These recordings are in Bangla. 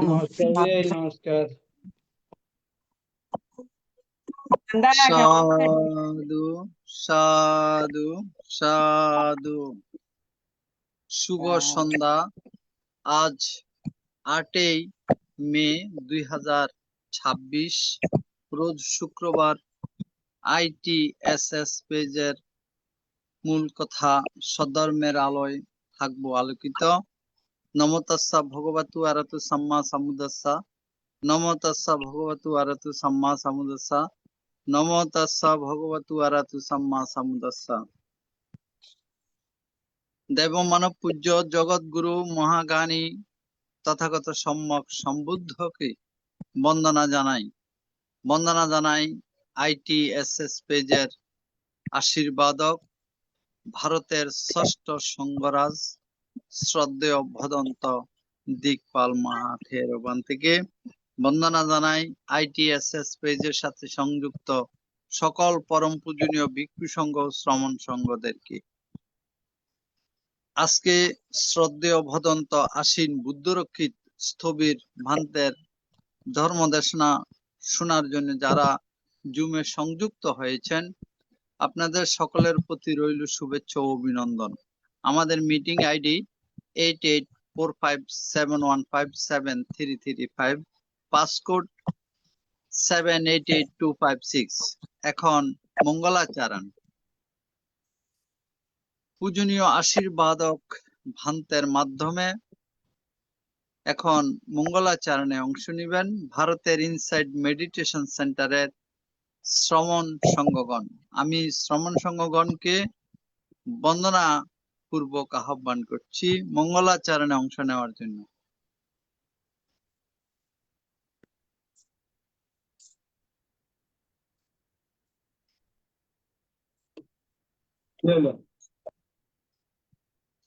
নমস্কার নমস্কার। সাধু সাধু সাধু। শুভ সন্ধ্যা। আজ 8ই মে 2026, রোজ শুক্রবার। ITSS পেজের মূল কথা সধর্মের আলোয় থাকবো আলোকিত। নমো তাস্সা ভগবতু আরহাতু সাম্মা সাম্বুদ্দাস্সা। নমো তাস্সা ভগবতু আরহাতু সাম্মা সাম্বুদ্দাস্সা। নমো তাস্সা ভগবতু আরহাতু সাম্মা সাম্বুদ্দাস্সা। দেব মানব পূজ্য জগৎগুরু মহাজ্ঞানী তথাগত সম্যক সম্বুদ্ধকে বন্দনা জানাই ITSS পেজের আশীর্বাদক ভারতের ষষ্ঠ সঙ্গরাজ শ্রদ্ধেয় ভদন্ত দিকপাল মহাথেরবান থেকে বন্দনা জানাই ITSS পেজের সাথে সংযুক্ত সকল পরম পূজনীয় ভিক্ষু সংঘ ও শ্রমণ সংঘদেরকে। আজকে শ্রদ্ধেয় ভদন্ত আশ্বিন বুদ্ধরক্ষিত স্থবির ভান্তের ধর্মদেশনা শোনার জন্য যারা জুমে সংযুক্ত হয়েছেন, আপনাদের সকলের প্রতি রইল শুভেচ্ছা ও অভিনন্দন। আমাদের মিটিং আইডি 884571573335, পাসকোড 788256। এখন মঙ্গলাচরণ। পূজনীয় আশীর্বাদক ভান্তের মাধ্যমে এখন মঙ্গলাচরণে অংশ নেবেন ভারতের ইনসাইড মেডিটেশন সেন্টারের শ্রমণ সংঘগণ। আমি শ্রমণ সংঘগণকে বন্দনা পূর্বক আহ্বান করছি মঙ্গলাচরণে অংশ নেওয়ার জন্য।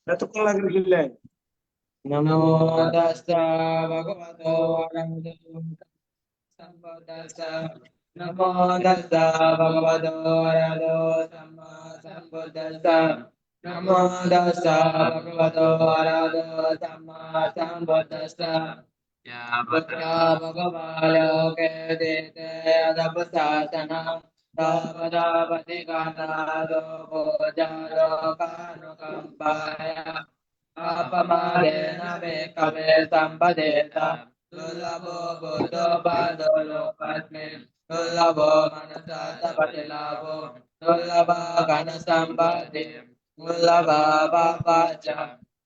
এতক্ষণ লাগবে কিনলে। নমো তাস্সা ভগবতো আরহাতো সাম্মা নমো তাস্সা ভগবতো আরহাতো সাম্মা সাম্বুদ্দাস্সা। নমো তাস্সা ভগবতো আরহাতো সাম্মা সাম্বুদ্দাস্সা। या भद्रा भगवालोके देते अदपसासनम् तावदापति गातादो भोजालो कानुकम्पाय अपमादेन मे कवे सम्पदेता दुर्लभो बुद्धो पादो लोकस्मिन् दुर्लभो मनसा तपतिलाभो दुर्लभा घनसम्पत्ति दुर्लभा पापाच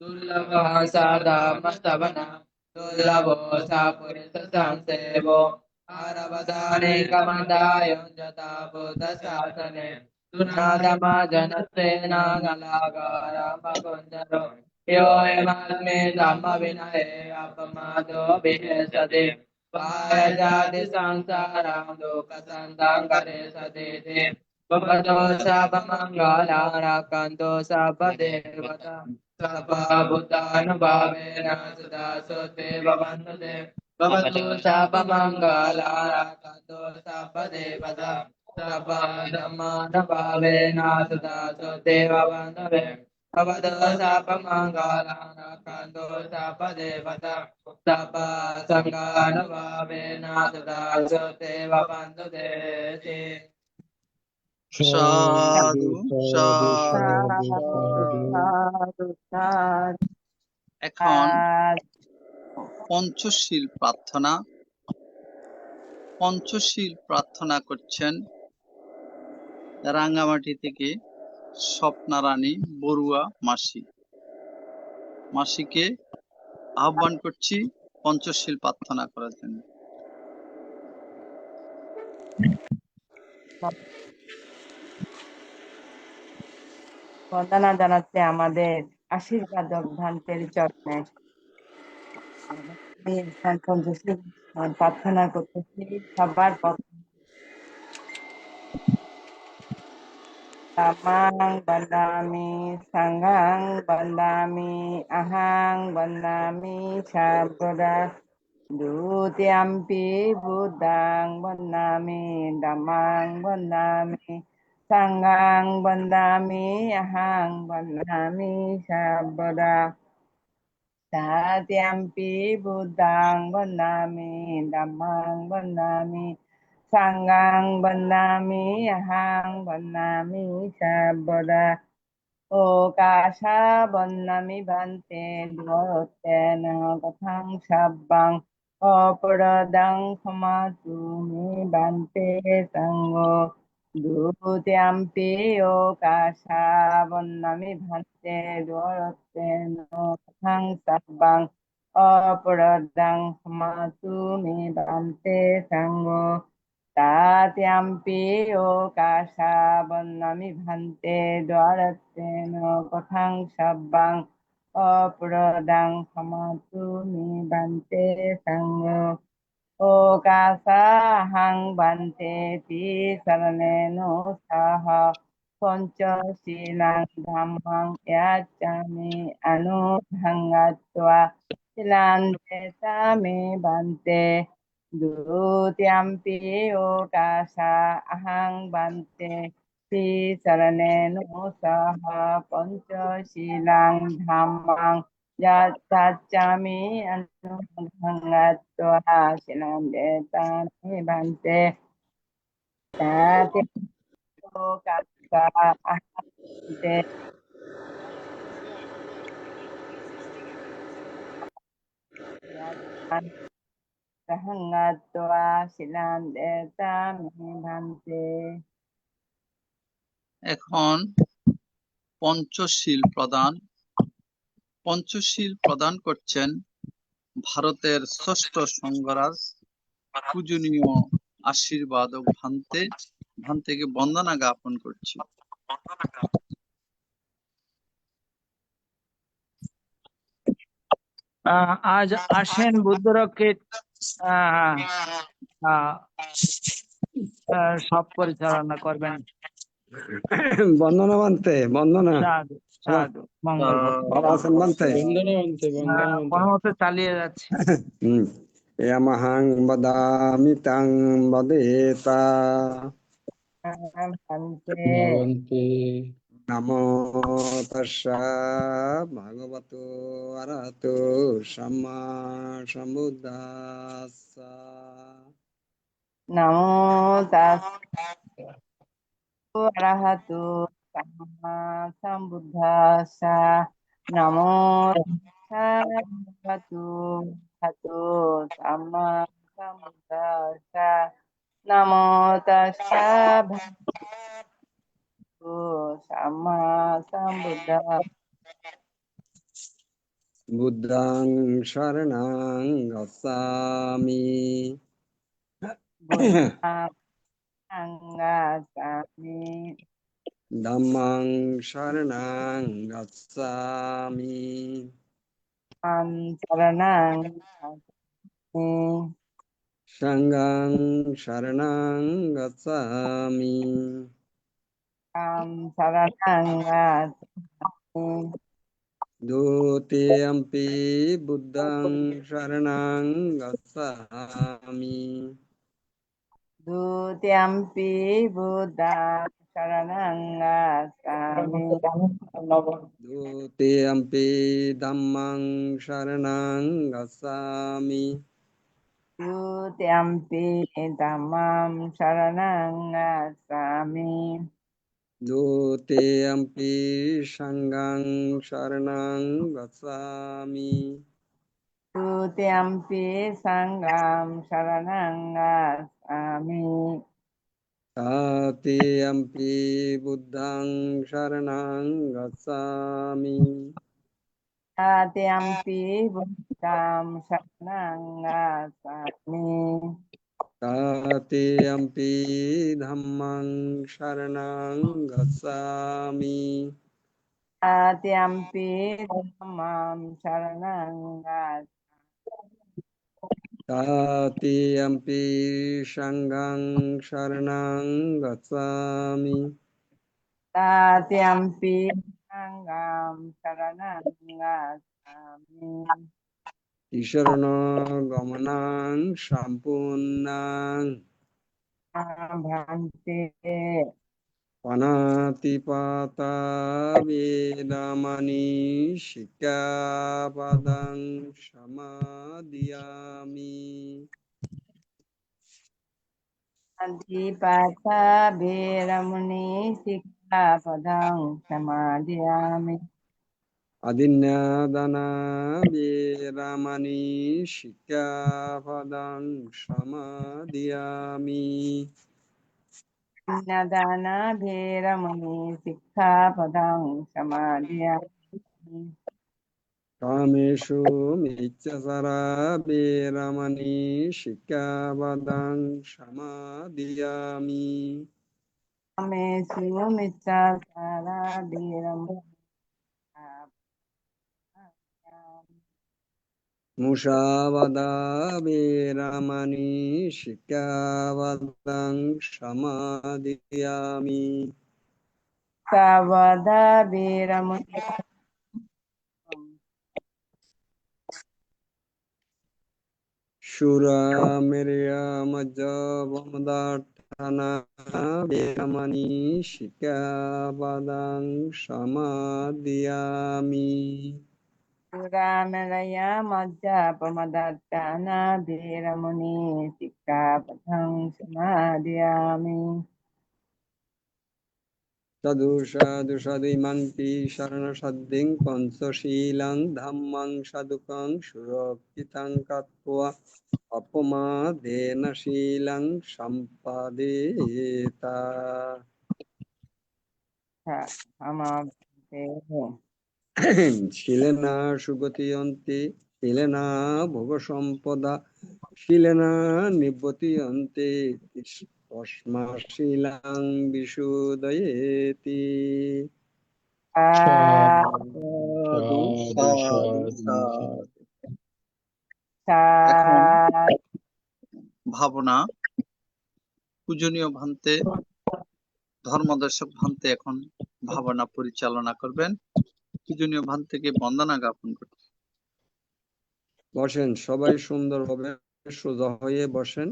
दुर्लभः साधमस्तवनम् दुर्लभो सा पुरुष संसेवो आरवदाने कमदाय जता बुद्ध शासने सुनादमा जनस्तेन गलागारा मकुंजरो यो एमस्मे धम्म विनये अपमादो विहेसते पायजाति संसारं दुःख संदंगरे सदेते भवतो शापमंगला रक्षन्तु सर्वदेवता सर्वभूतानुभावेन सदा सोते भवन्तु भवतु शापमंगला रक्षन्तु सर्वदेवता सर्वधर्मानुभावेन सदा सोते भवन्तु भवतु शापमंगला रक्षन्तु सर्वदेवता सर्वसंगानुभावेन सदा सोते भवन्तु সাধু সাধু সাধু। এখন পঞ্চশীল প্রার্থনা করছেন রাঙ্গামাটি থেকে স্বপ্নারানী বড়ুয়া মাসিকে আহ্বান করছি পঞ্চশীল প্রার্থনা করার জন্য। বন্দনা জানাচ্ছে আমাদের আশীর্বাদক ভান্তের চরণে। পঞ্চশীল প্রার্থনা করতেছি সবার পক্ষে। Tamang বন্দামি সাংঘাং বন্দামি আহাং বন্দামি সাম্প্রদা দ্বিতীয়াম্পি বুদ্ধাং বন্দামি ধম্মাং বন্দামি সাংঘাং বন্দামি আহাং বন্দামি সাম্প্রদা। Tatyampi Buddhang Vandami Dhammang Vandami Sanghang Vandami Ahang Vandami Sabboda Okasha Vandami Bhante Dvarottena Kathang Sabbang Aparadang Khamatu Me Bhante Sangho Dutiyampi Okasha Vandami Bhante Dvarottena Kathang Sabbang Aparadang Khamatu Me Bhante Sangho Tatyampi Okasha Vandami Bhante Dwaratena Kathang Sabbang Aparadang Khamatu Me Bhante Sangho Okasa Hang Bhante Ti Saraneno Saha Poncho Silang Dhammang Yachami Anubhangatva Silandeta Me Bhante Dutiyampi Okasa Ahang Bhante Ti Saraneno Saha Poncho Silang Dhammang Yachami Anubhangatva Silandeta Me Bhante Tati Okasa Ahang Bhante Yachami Anubhangatva Silandeta Me Bhante এখন পঞ্চশীল প্রদান করছেন ভারতের ষষ্ঠ সঙ্গরাজ পূজনীয় আশীর্বাদক ভান্তেকে বন্দনা জ্ঞাপন করছি। আজ আসেন বুদ্ধরক্ষিত সব পরিচালনা করবেন। বন্দনা বানতে বন্দনা সাধু সাধু মঙ্গল হোক। বাবা আছেন বানতে কোনো মতো চালিয়ে যাচ্ছে। ইয়ামাহাং বদামি তাং বদেতা Bhante নমো তস্যা ভগবতো অরহতো সম্মা সম্বুদ্ধাস্সা। Namo Tassa Arahatu Sama Sambuddhassa Namo Tassa Arahatu Sama Sambuddhassa Namo Tassa Bhagavato Sama Sambuddhassa বুদ্ধং শরণং গচ্ছামি Buddhang Gacchami dhammং শরণং গচ্ছামি Saranang Gacchami সংঘং শরণং গচ্ছামি Saranang Gacchami দ্বিতীয়ম্পি বুদ্ধং শরণং গচ্ছামি Dutiyampi Buddha Saranang Gacchami দ্বিতীয়ম্পি dhammং শরণং গচ্ছামি Dutiyampi Dhammam Saranang Gacchami দ্বিতীয়ম্পি সংঘং শরণং গচ্ছামি Dutiyampi Sangham Saranang Gacchami তৃতীয়ম্পি বুদ্ধং শরণং গচ্ছামি Tatiyampi Buddham Saranang Gacchami তৃতীয়ম্পি dhammং শরণং গচ্ছামি Tatiyampi Dhammam Saranang Gacchami তৃতীয়ম্পি সংঘং শরণং গচ্ছামি Tatiyampi Sangham Saranang Gacchami Easwaran গমনং সম্পূর্ণং Bhante পানাতিপাতা বেদামানি শিক্ষাপদং সমাদিয়ামি। Adipata Veramuni Sikkhapadang Samadhiyami. আদিন্যাদানা বেদামানি শিক্ষাপদং সমাদিয়ামি। Nadana Veramuni Sikkhapadang Samadhiyami. কামেষু মিচ্ছাচারা বেদামানি শিক্ষাপদং সমাদিয়ামি। Kamesu Mitsasara Veramuni Sikkhapadang. মুসাবাদা বেরামানি শিক্ষাবাদাং সমাদিয়ামি। Savada Veramuni. সুরা Maria মজ্জবমদার্থনা বেরামানি শিক্ষাবাদাং সমাদিয়ামি। Puramalaya Majja Pamadatana Veramuni Sikkhapadang Samadhiyami. সাধু সাধু সাধুমান্তি শরণ সাধ্যং পঞ্চশীলং ধাম্মাং সাধুকং সুরক্ষিতং কাত্বা অপমাদেন শীলং সম্পাদেতা। শিলেনা সুগতিয়ন্তি শিলেনা ভোগ সম্পদা শিলেনা নিব্বতিয়ন্তি তস্মাৎ বিশুদয়েতি। সাধু সাধু এখন ভাবনা পূজনীয় ভান্তে ধর্মদর্শক ভান্তে এখন ভাবনা পরিচালনা করবেন। পূজনীয় ভান্তেকে বন্দনা জ্ঞাপন করতে। বসেন, সবাই সুন্দরভাবে সোজা হয়ে বসেন।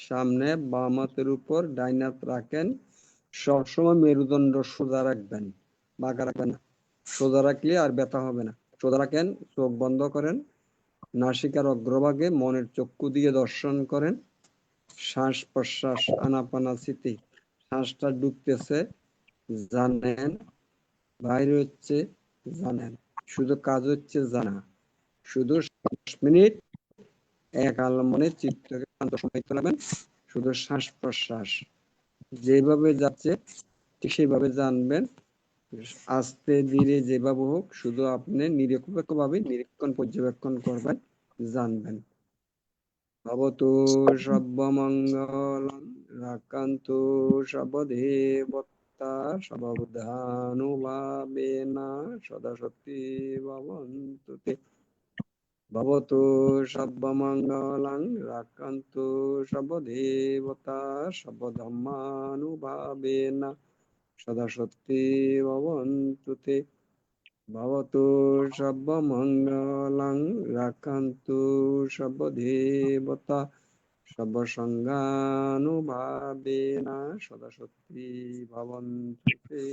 সামনে বাম হাতের উপর ডাইন হাত রাখেন। সবসময় মেরুদণ্ড সোজা রাখবেন, বাঁকা রাখবেন না। সোজা রাখলে আর ব্যথা হবে না। সোজা রাখেন, চোখ বন্ধ করেন, নাসিকার অগ্রভাগে মনের চক্ষু দিয়ে দর্শন করেন। শ্বাস প্রশ্বাস আনাপানাসিতে শ্বাসটা ঢুকতেছে জানেন, বাইরে হচ্ছে জানেন, শুধু কাজ হচ্ছে জানা। শুধু 10 মিনিট এক আলম্বনে চিত্তকে শান্ত সমাহিত রাখবেন। শুধু শ্বাস প্রশ্বাস যেভাবে যাচ্ছে ঠিক সেইভাবে জানবেন। আস্তে ধীরে যেভাবে হোক, শুধু আপনি নিরপেক্ষভাবে নিরীক্ষণ পর্যবেক্ষণ করবেন, জানবেন। ভবতু সর্বমঙ্গলং রাক্ষন্তু সর্বদেবতা সর্ববুদ্ধানুভাবেনা সদা সত্যি ভবন্তু তে। ভবতু সর্বমঙ্গলং রাক্ষন্তু সর্বদেবতা সর্বধর্মানুভাবেনা সদা সত্যি ভবন্তু তে। ভবতু সর্বমঙ্গলং রাক্ষন্তু সর্বদেবতা সর্বসংঘানুভাবেনা সদা সত্যি ভবন্তু তে।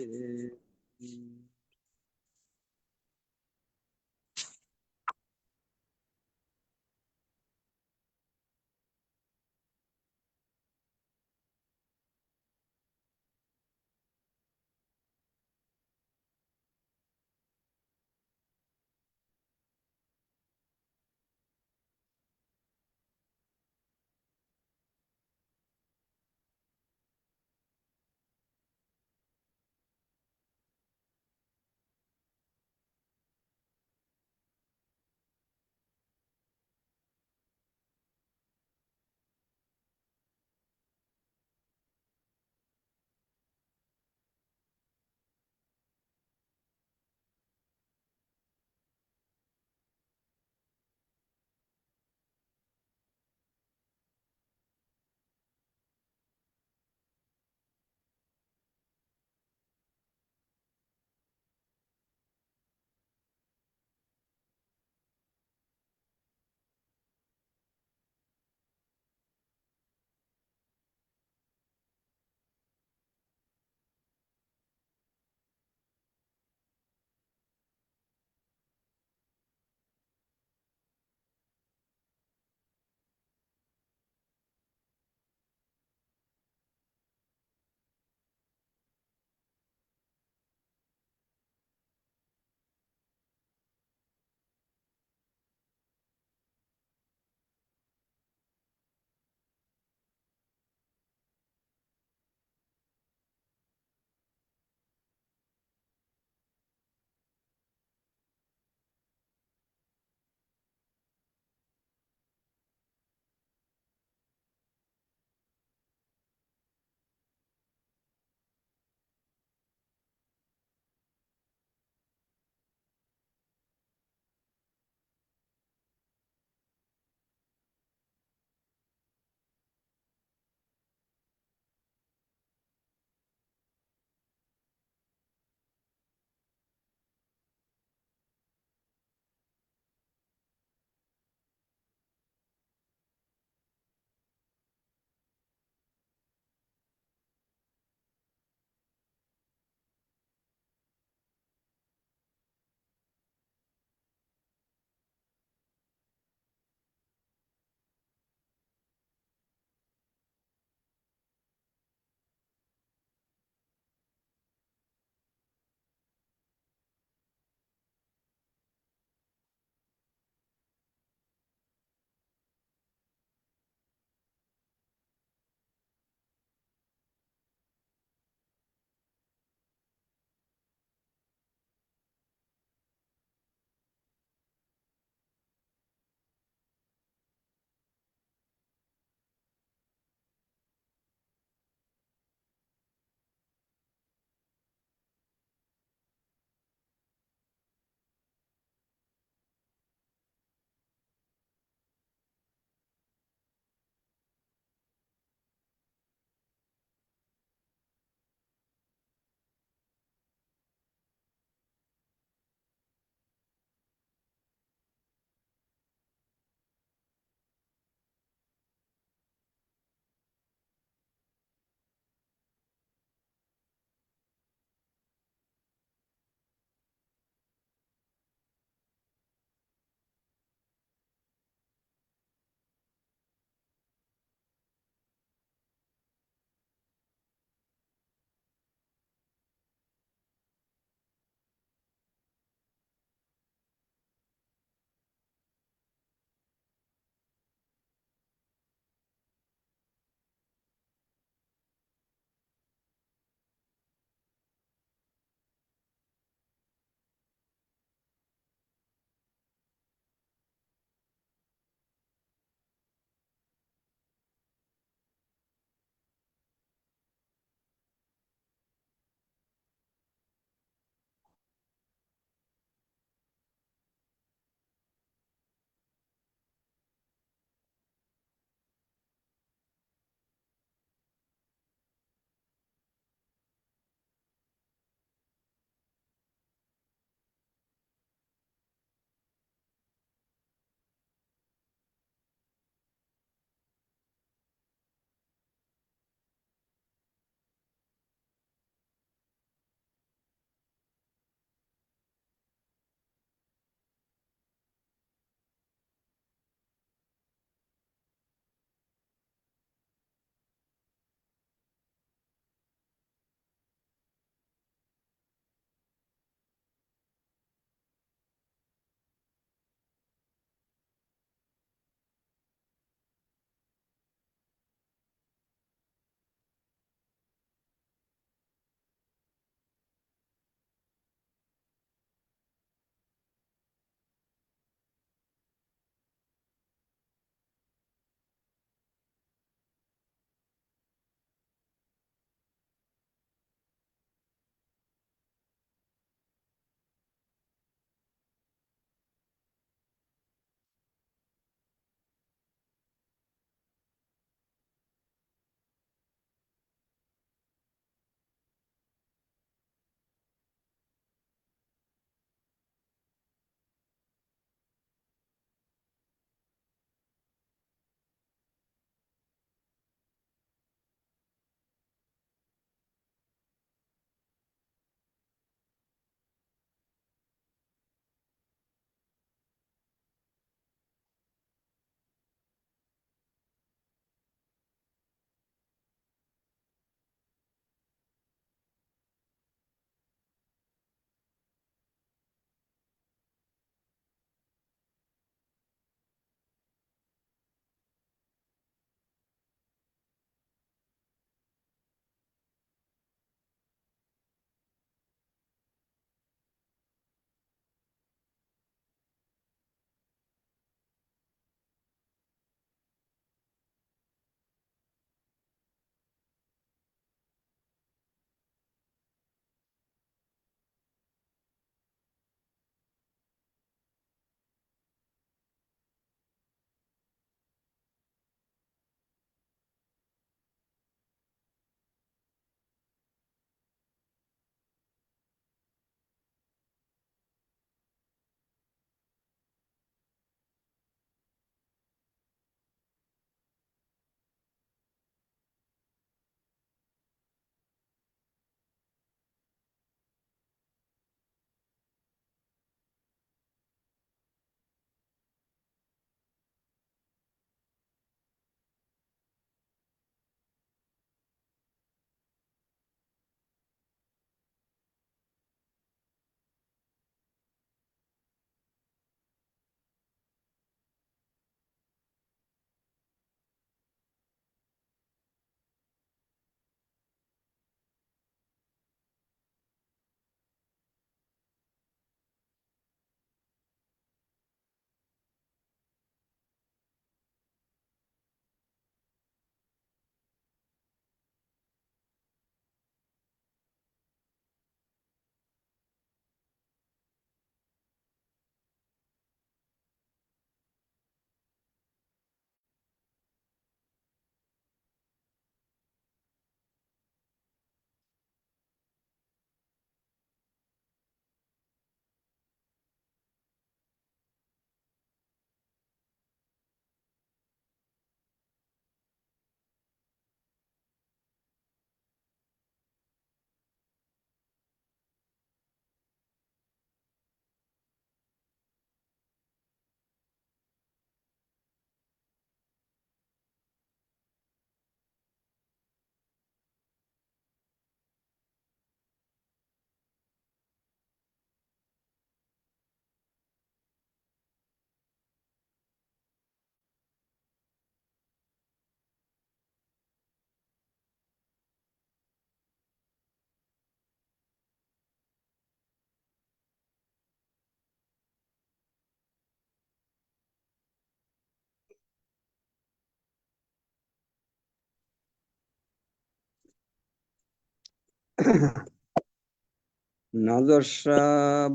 নজস্রা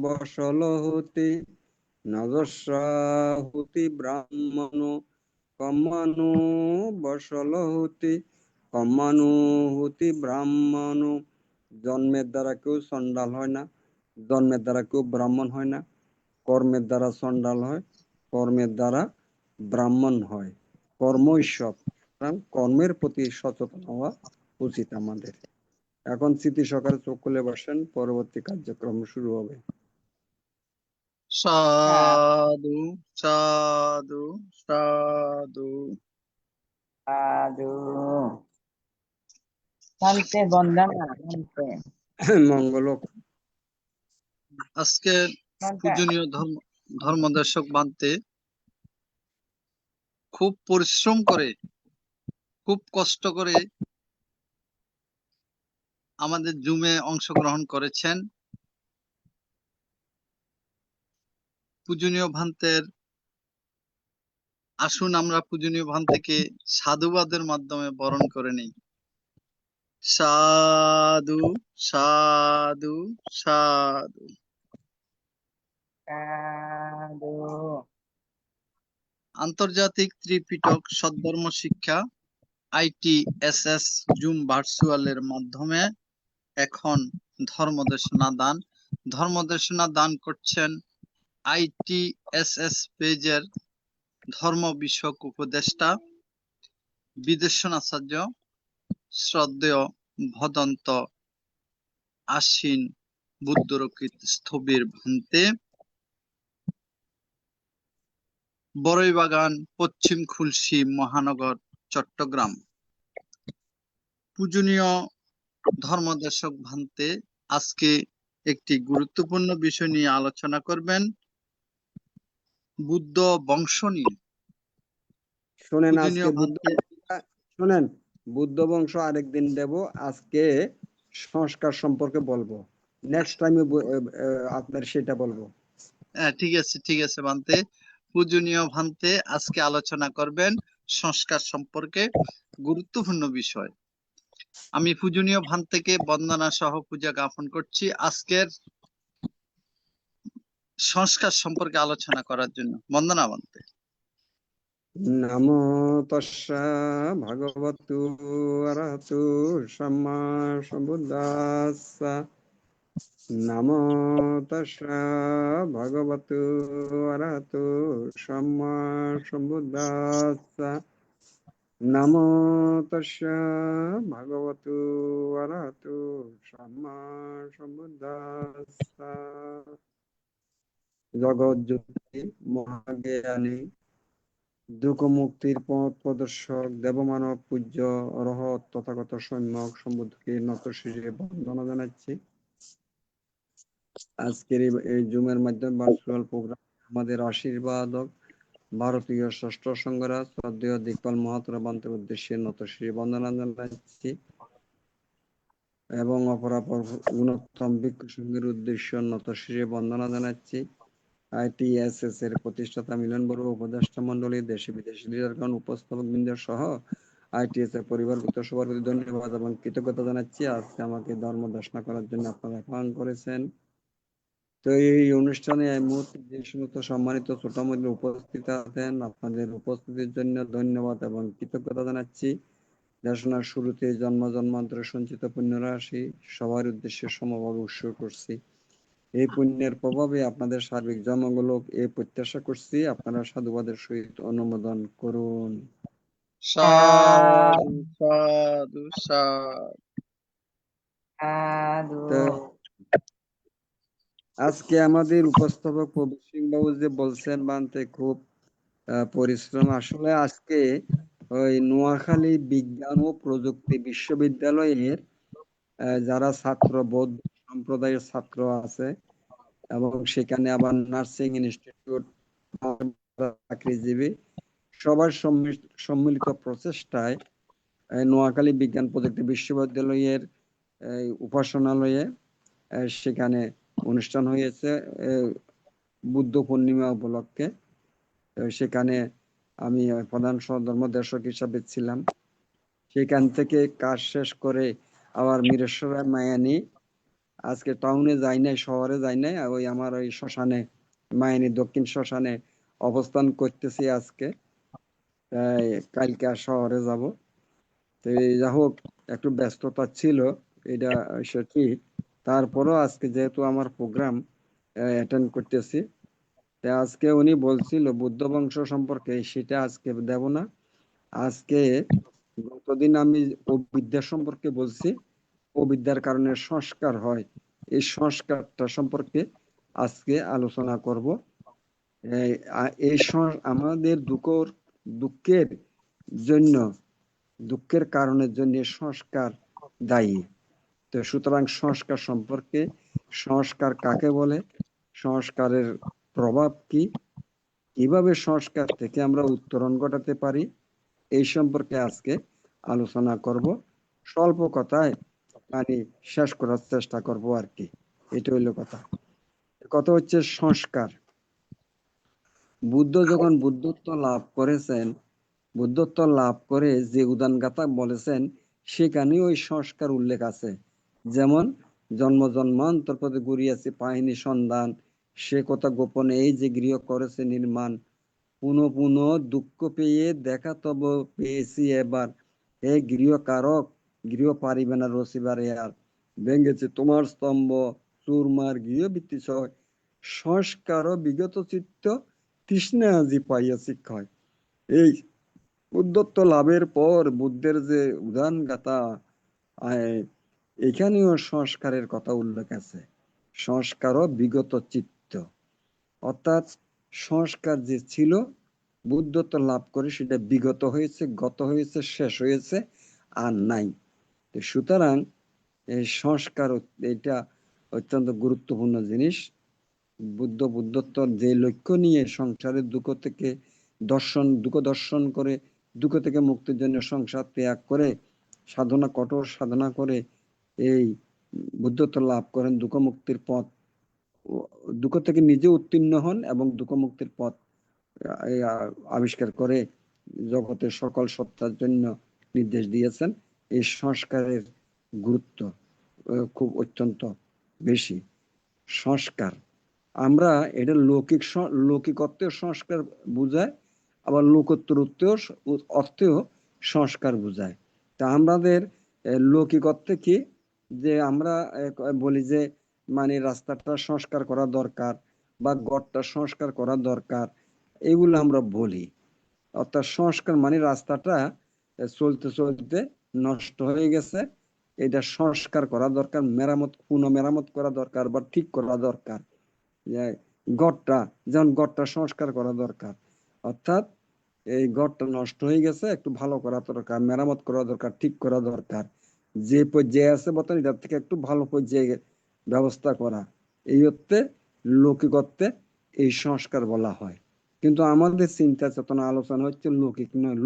বসলহতি নজস্রা হুতি ব্রাহ্মণ কম্মানু বসলহতি কম্মানু হুতি ব্রাহ্মণ। জন্মের দ্বারা কেউ চণ্ডাল হয় না, জন্মের দ্বারা কেউ ব্রাহ্মণ হয় না। কর্মের দ্বারা চণ্ডাল হয়, কর্মের দ্বারা ব্রাহ্মণ হয়। কর্মই সব, সুতরাং কর্মের প্রতি সচেতন হওয়া উচিত আমাদের। এখন স্মৃতি সহকারে চোখ খুলে বসেন, পরবর্তী কার্যক্রম শুরু হবে। সাধু সাধু সাধু। সাধু। শান্তে বন্দনা শান্তে। মঙ্গল। আজকে শান্তে। পূজনীয় ধর্মদর্শক বানতে খুব পরিশ্রম করে, খুব কষ্ট করে আমাদের জুমে অংশগ্রহণ করেছেন। পূজনীয় ভান্তের আসুন আমরা পূজনীয় ভান্তেকে সাধুবাদের মাধ্যমে বরণ করে নিই। সাধু সাধু সাধু। সাধু। আন্তর্জাতিক ত্রিপিটক সদ্ধর্ম শিক্ষা ITSS জুম ভার্চুয়ালের মাধ্যমে এখন ধর্মদেশনা দান করছেন ITSS পেজের ধর্ম বিষয়ক উপদেষ্টা বিদেশনাচার্য শ্রদ্ধেয় ভদন্ত আশ্বিন বুদ্ধরক্ষিত স্থবির ভান্তে, বড়ইবাগান, পশ্চিম খুলশী মহানগর, চট্টগ্রাম। পূজনীয় ধর্মদেশক ভান্তে আজকে একটি গুরুত্বপূর্ণ বিষয় নিয়ে আলোচনা করবেন, বুদ্ধ বংশ নিয়ে। শোনেন, পূজনীয় আজকে ভান্তে শোনেন, বুদ্ধ বংশ আরেকদিন দেব, আজকে সংস্কার সম্পর্কে বলবো। নেক্সট টাইমে আপনার সেটা বলবো। ঠিক আছে ভান্তে। পূজনীয় ভান্তে আজকে আলোচনা করবেন সংস্কার সম্পর্কে, গুরুত্বপূর্ণ বিষয়। আমি পূজনীয় ভান্তেকে বন্দনা সহ পূজা জ্ঞাপন করছি আজকের সংস্কার সম্পর্কে আলোচনা করার জন্য। বন্দনা ভান্তে। নমো তস্যা ভগবতু অরহতু সম্মা সম্বুদ্ধাস্সা। নমো তস্যা ভগবতু অরহতু সম্মা সম্বুদ্ধাস্সা। নমো তস্যা ভগবতু অরহতু সম্মা সম্বুদ্ধাস্সা। জগৎজ্যোতি মহাজ্ঞানী দুঃখ মুক্তির পথ প্রদর্শক দেবমানব পূজ্য অরহত তথাগত সম্যক সম্বুদ্ধকে নত শিরে বন্দনা জানাচ্ছি। আজকের এই জুমের মাধ্যমে ভার্চুয়াল প্রোগ্রাম আমাদের আশীর্বাদক ভারতীয় ষষ্ঠ সংঘরাজ শ্রদ্ধেয় দিকপাল মহাত্মা বান্তের উদ্দেশ্যে নত শিরে বন্দনা জানাচ্ছি এবং অপরাপর গুণোত্তম ভিক্ষু সংঘের উদ্দেশ্য নত শিরে বন্দনা জানাচ্ছি। ITSS এর প্রতিষ্ঠাতা মিলন বড়ুয়া, উপদেষ্টা মন্ডলী, দেশে বিদেশি লিডারগণ, উপস্থাপক বৃন্দ সহ ITSS এর পরিবারভুক্ত সবার প্রতি ধন্যবাদ এবং কৃতজ্ঞতা জানাচ্ছি আজকে আমাকে ধর্ম দেশনা করার জন্য আপনারা আহ্বান করেছেন। তো এই অনুষ্ঠানে এই মুহূর্তে যে সমস্ত সম্মানিত ছোট মধ্যে উপস্থিত আছেন, আপনাদের উপস্থিতির জন্য ধন্যবাদ এবং কৃতজ্ঞতা জানাচ্ছি। দেশনার শুরুতে জন্ম জন্মান্তরে সঞ্চিত পুণ্য রাশি সবার উদ্দেশ্যে সমভাবে উৎসর্গ করছি। এই পুণ্যের প্রভাবে আপনাদের সার্বিক জন্মগুলো এই প্রত্যাশা করছি আপনারা সাধুবাদের সহিত অনুমোদন করুন। সাধু সাধু সাধু। সাধু। তো আজকে আমাদের উপস্থাপক প্রবীর সিং বাবু যে বলছেন বানতে খুব পরিশ্রম। আসলে আজকে ওই নোয়াখালী বিজ্ঞান ও প্রযুক্তি বিশ্ববিদ্যালয়ের যারা ছাত্র, বৌদ্ধ সম্প্রদায়ের ছাত্র আছে এবং সেখানে আবার নার্সিং ইনস্টিটিউট, চাকরিজীবী সবার সম্মিলিত প্রচেষ্টায় নোয়াখালী বিজ্ঞান প্রযুক্তি বিশ্ববিদ্যালয়ের উপাসনালয়ে সেখানে অনুষ্ঠান হয়েছে বুদ্ধ পূর্ণিমা উপলক্ষে। সেখানে আমি প্রধান ধর্মদেশক হিসাবে ছিলাম। সেখান থেকে কাজ শেষ করে আবার মিরেশ্বরায় মায়ানি, আজকে টাউনে যাই নাই, শহরে যাই নাই, ওই আমার ওই শ্মশানে, মায়ানি দক্ষিণ শ্মশানে অবস্থান করতেছি আজকে। তাই কালকে আর শহরে যাব। তো যা হোক, একটু ব্যস্ততা ছিল, এটা সে ঠিক। তারপরও আজকে যেহেতু আমার প্রোগ্রাম অ্যাটেন্ড করতেছি, তাই আজকে উনি বলছিল বুদ্ধ বংশ সম্পর্কে, সেটা আজকে দেব না। আজকে গতদিন আমি অবিদ্যা সম্পর্কে বলছি, অবিদ্যার কারণে সংস্কার হয়, এই সংস্কারটা সম্পর্কে আজকে আলোচনা করব। আমাদের দুঃখের জন্য, দুঃখের কারণের জন্য সংস্কার দায়ী। তো সুতরাং সংস্কার সম্পর্কে, সংস্কার কাকে বলে, সংস্কারের প্রভাব কি, কিভাবে সংস্কার থেকে আমরা উত্তরণ ঘটাতে পারি, এই সম্পর্কে আজকে আলোচনা করব। স্বল্প কথায় মানে শেষ করার চেষ্টা করব আর কি, এটা হইলো কথা। কথা হচ্ছে সংস্কার। বুদ্ধ যখন বুদ্ধত্ব লাভ করেছেন, বুদ্ধত্ব লাভ করে যে উদান গাথা বলেছেন, সেখানে ওই সংস্কার উল্লেখ আছে। যেমন জন্ম জন্মান্তর পথে ঘুরিয়াছে পাহিনী সন্ধান, সে কথা গোপনে এই যে গৃহ করেছে নির্মাণ, পুনঃ পুনঃ দুঃখ পেয়ে দেখা তব পেয়েছি এবার, হে গৃহ কারক গৃহ পারিবে না রসিবারে আর, ভেঙেছে তোমার স্তম্ভ চুরমার গৃহ বৃত্তি ছয়, সংস্কার বিগত চিত্ত তৃষ্ণা আজি পাইয়াছি ক্ষয়। এই বুদ্ধত্ব লাভের পর বুদ্ধের যে উদান গাথা, এখানেও সংস্কারের কথা উল্লেখ আছে। সংস্কার বিগত চিত্ত, অর্থাৎ সংস্কার যে ছিল বুদ্ধত্ব লাভ করে, সেটা বিগত হয়েছে, গত হয়েছে, শেষ হয়েছে, আর নাই। সুতরাং এই সংস্কার, এটা অত্যন্ত গুরুত্বপূর্ণ জিনিস। বুদ্ধত্বর যে লক্ষ্য নিয়ে সংসারের দুঃখ থেকে দুঃখ দর্শন করে, দুঃখ থেকে মুক্তির জন্য সংসার ত্যাগ করে সাধনা, কঠোর সাধনা করে এই বুদ্ধত্ব লাভ করেন, দুঃখ মুক্তির পথ, দুঃখ থেকে নিজে উত্তীর্ণ হন এবং দুঃখ মুক্তির পথ আবিষ্কার করে জগতের সকল সত্তার জন্য নির্দেশ দিয়েছেন। এই সংস্কারের গুরুত্ব খুব অত্যন্ত বেশি। সংস্কার আমরা এটা লৌকিক অর্থেও সংস্কার বুঝায়, আবার লোকোত্তর অর্থেও সংস্কার বুঝায়। তা আমাদের লৌকিক অর্থে কি, যে আমরা বলি যে মানে রাস্তাটা সংস্কার করা দরকার বা ঘরটা সংস্কার করা দরকার, এগুলো আমরা বলি। অর্থাৎ সংস্কার মানে রাস্তাটা চলতে চলতে নষ্ট হয়ে গেছে, এটা সংস্কার করা দরকার, পুনঃ মেরামত করা দরকার বা ঠিক করা দরকার। ঘরটা যেমন ঘরটা সংস্কার করা দরকার, অর্থাৎ এই ঘরটা নষ্ট হয়ে গেছে, একটু ভালো করা দরকার, মেরামত করা দরকার, ঠিক করা দরকার। যে পর্যায়ে আছে বর্তমানে এটার থেকে একটু ভালো পর্যায়ে ব্যবস্থা করা, এই অর্থে লৌকিক অর্থে এই সংস্কার বলা হয়। কিন্তু আমাদের চিন্তা চেতনা আলোচনা হচ্ছে লৌকিক নয়,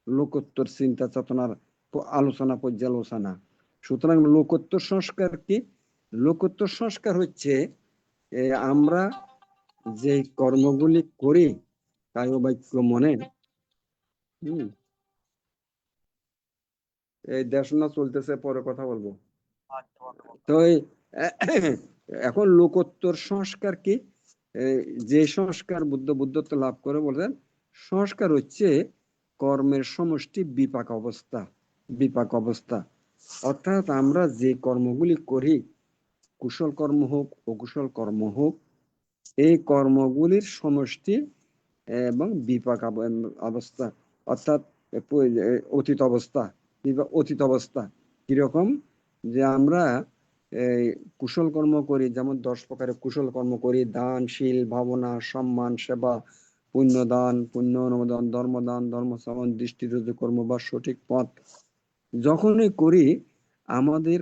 লোকোত্তর চিন্তা চেতনার আলোচনা, পর্যালোচনা। সুতরাং লোকোত্তর সংস্কার কি? লোকোত্তর সংস্কার হচ্ছে আমরা যে কর্মগুলি করি কায় বাক্য মনে, এই দেশনা চলতেছে, পরে কথা বলবো। তো এখন লোকোত্তর সংস্কার কি? যে সংস্কার বুদ্ধত্ব লাভ করে বলেন, সংস্কার হচ্ছে কর্মের সমষ্টি বিপাক অবস্থা। অর্থাৎ আমরা যে কর্মগুলি করি, কুশল কর্ম হোক অকুশল কর্ম হোক, এই কর্মগুলির সমষ্টি এবং বিপাক অবস্থা, অর্থাৎ অতীত অবস্থা কিরকম, যে আমরা কুশল কর্ম করি, যেমন 10 প্রকারের কুশল কর্ম করি: দান, শীল, ভাবনা, সম্মান, সেবা, পুণ্যদান, পুণ্য অনুমোদন, ধর্মদান, ধর্মশ্রবণ, দৃষ্টিরোধ কর্ম বা সঠিক পথ যখনই করি, আমাদের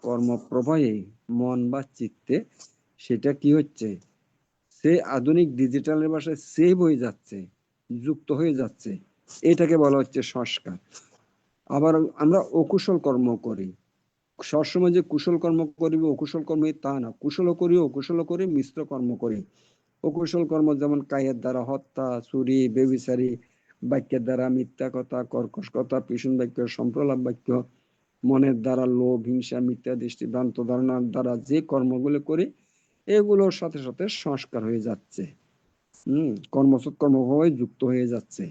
কর্মপ্রবাহে মন বা চিত্তে সেটা কি হচ্ছে, সে আধুনিক ডিজিটালের ভাষায় সেভ হয়ে যাচ্ছে, যুক্ত হয়ে যাচ্ছে। এটাকে বলা হচ্ছে সংস্কার। আবার আমরা অকুশল কর্ম করি, সবসময় যে কুশল কর্ম করিব অকুশল কর্ম তা না, কুশল করি অকুশল করি, মিশ্র কর্ম করি। অকুশল কর্ম যেমন কায়ের দ্বারা হত্যা, চুরি, বেবিচারি, বাক্যের দ্বারা মিথ্যা কথা, কর্কশ কথা, পিছন বাক্য, সম্প্রলাপ বাক্য, মনের দ্বারা লোভ, হিংসা, মিথ্যা দৃষ্টি, ভ্রান্ত ধারণার দ্বারা যে কর্মগুলো করি, এগুলোর সাথে সাথে সংস্কার হয়ে যাচ্ছে। কর্ম যুক্ত হয়ে যাচ্ছে।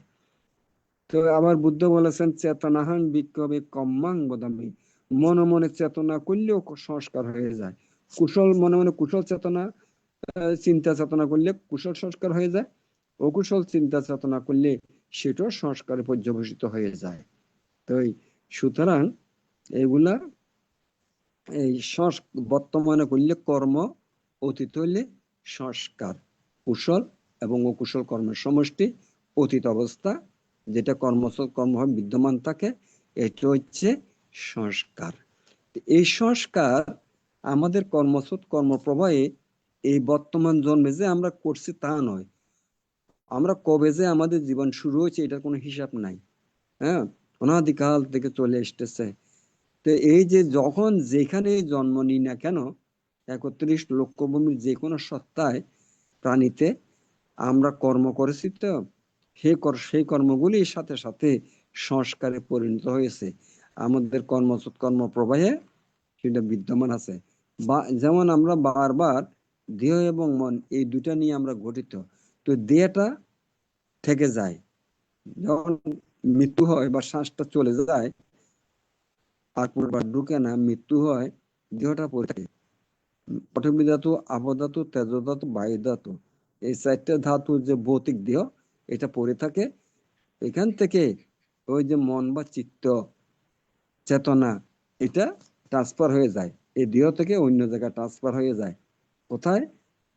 তো আবার বুদ্ধ বলেছেন, চেতনাহাং বিক্ষোভে কম্মাং বদামি, মনে মনে চেতনা করলেও সংস্কার হয়ে যায়। মনে মনে কুশল চেতনা, চিন্তা চেতনা করলে কুশল সংস্কার হয়ে যায়, অকুশল চিন্তা চেতনা করলে সেটাও সংস্কারে পর্যবসিত হয়ে যায়। তো সুতরাং এগুলা এই বর্তমানে করলে কর্ম, অতীত হইলে সংস্কার। কুশল এবং অকুশল কর্মের সমষ্টি অতীত অবস্থা, যেটা কর্মভাবে বিদ্যমান থাকে, এটা হচ্ছে সংস্কার। এই সংস্কার আমাদের কর্মপ্রবাহে এই বর্তমান জন্মে যে আমরা করছি তা নয়। আমরা কবে যে আমাদের জীবন শুরু হয়েছে এটার কোনো হিসাব নাই। হ্যাঁ, অনাদিকাল থেকে চলে আসতেছে। তো এই যে যখন যেখানে জন্ম নিই না কেন, ৩১ লক্ষ ভূমির যে কোনো সত্তায়, প্রাণীতে আমরা কর্ম করেছি, তো সেই কর্মগুলির সাথে সাথে সংস্কারে পরিণত হয়েছে। আমাদের কর্মপ্রবাহে সেটা বিদ্যমান আছে। বা যেমন আমরা বারবার দেহ এবং মন এই দুটা নিয়ে আমরা গঠিত। তো দেহটা থেকে যায়, যখন মৃত্যু হয় বা শ্বাসটা চলে যায় আর পুনর্বার ঢুকে না, মৃত্যু হয়, দেহটা পড়ে থাকে। পৃথিবী ধাতু, আপধাতু, তেজ ধাতু, বায়ু ধাতু, এই 4টা ধাতু যে ভৌতিক দেহ, এটা পড়ে থাকে। এখান থেকে ওই যে মন বা চিত্ত, চেতনা, এটা ট্রান্সফার হয়ে যায়, এই দেহ থেকে অন্য জায়গায় ট্রান্সফার হয়ে যায়। কোথায়?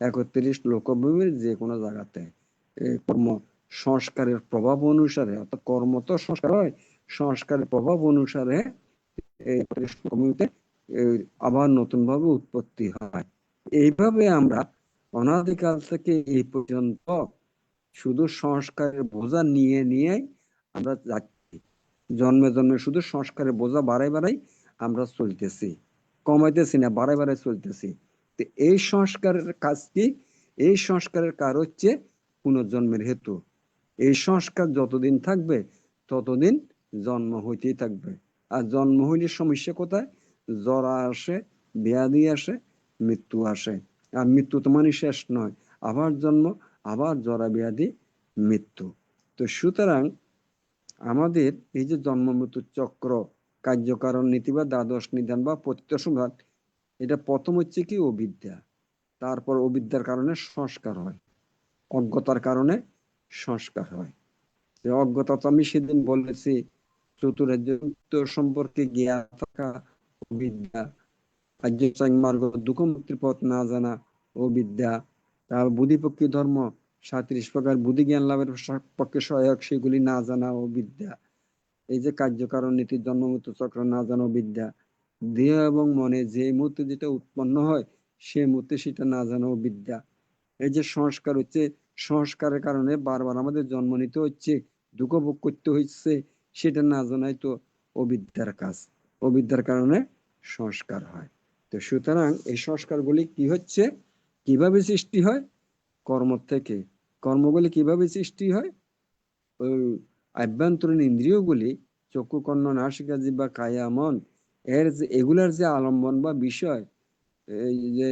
৩১ লোকভূমির যে কোনো জায়গাতে। কর্ম সংস্কারের প্রভাব অনুসারে, অর্থাৎ কর্ম তো সংস্কার হয়, সংস্কারের প্রভাব অনুসারে এই ভূমিতে আবার নতুন ভাবে উৎপত্তি হয়। এইভাবে আমরা অনাদিকাল থেকে এই পর্যন্ত শুধু সংস্কারের বোঝা নিয়ে নিয়ে আমরা যাচ্ছি। জন্মে জন্মে শুধু সংস্কারের বোঝা বাড়াই আমরা চলতেছি, কমাইতেছি না, বাড়াই চলতেছি। তো এই সংস্কারের কাজ কি? এই সংস্কারের কাজ হচ্ছে পুনর্জন্মের হেতু। এই সংস্কার যতদিন থাকবে ততদিন জন্ম হইতেই থাকবে। আর জন্ম হইলে সমস্যা কোথায়? জরা আসে, ব্যাধি আসে, মৃত্যু আসে। আর মৃত্যু তো মানে শেষ নয়, আবার জন্ম, আবার জরা ব্যাধি, মৃত্যু। তো সুতরাং আমাদের এই যে জন্ম মৃত্যু চক্র, কার্যকারণ নীতি বা দ্বাদশ নিধান বা পতিত সংঘাত, এটা প্রথম হচ্ছে কি? অবিদ্যা। তারপর অবিদ্যার কারণে সংস্কার হয়, অজ্ঞতার কারণে সংস্কার হয়। অজ্ঞতা তো আমি সেদিন বলেছি, চতুরার্য সম্পর্কে জ্ঞান থাকা অবিদ্যা, মার্গ দুঃখ মুক্তির পথ না জানা অবিদ্যা, তার বুদ্ধিপক্ষী ধর্ম 37 প্রকার বুদ্ধি জ্ঞান লাভের পক্ষে সহায়ক, সেগুলি না জানা অবিদ্যা। এই যে কার্যকারণ নীতির জন্ম মৃত্যু চক্র না জানা অবিদ্যা। দেহ এবং মনে যে মুহূর্তে যেটা উৎপন্ন হয় সে মুহূর্তে সেটা না জানা অবিদ্যা। এই যে সংস্কার হচ্ছে, সংস্কারের কারণে বারবার আমাদের জন্ম নিতে হচ্ছে, দুঃখ ভোগ করতে হচ্ছে, সেটা না জানাই তো অবিদ্যার কাজ। অবিদ্যার কারণে সংস্কার হয়। তো সুতরাং এই সংস্কারগুলি কি হচ্ছে, কিভাবে সৃষ্টি হয়? কর্ম থেকে। কর্মগুলি কিভাবে সৃষ্টি হয়? ওই আভ্যন্তরীণ ইন্দ্রিয়গুলি, চক্ষু, কর্ণ, নাসিকা, জিহ্বা, কায়া, মন, এগুলার যে আলম্বন বা বিষয়, এই যে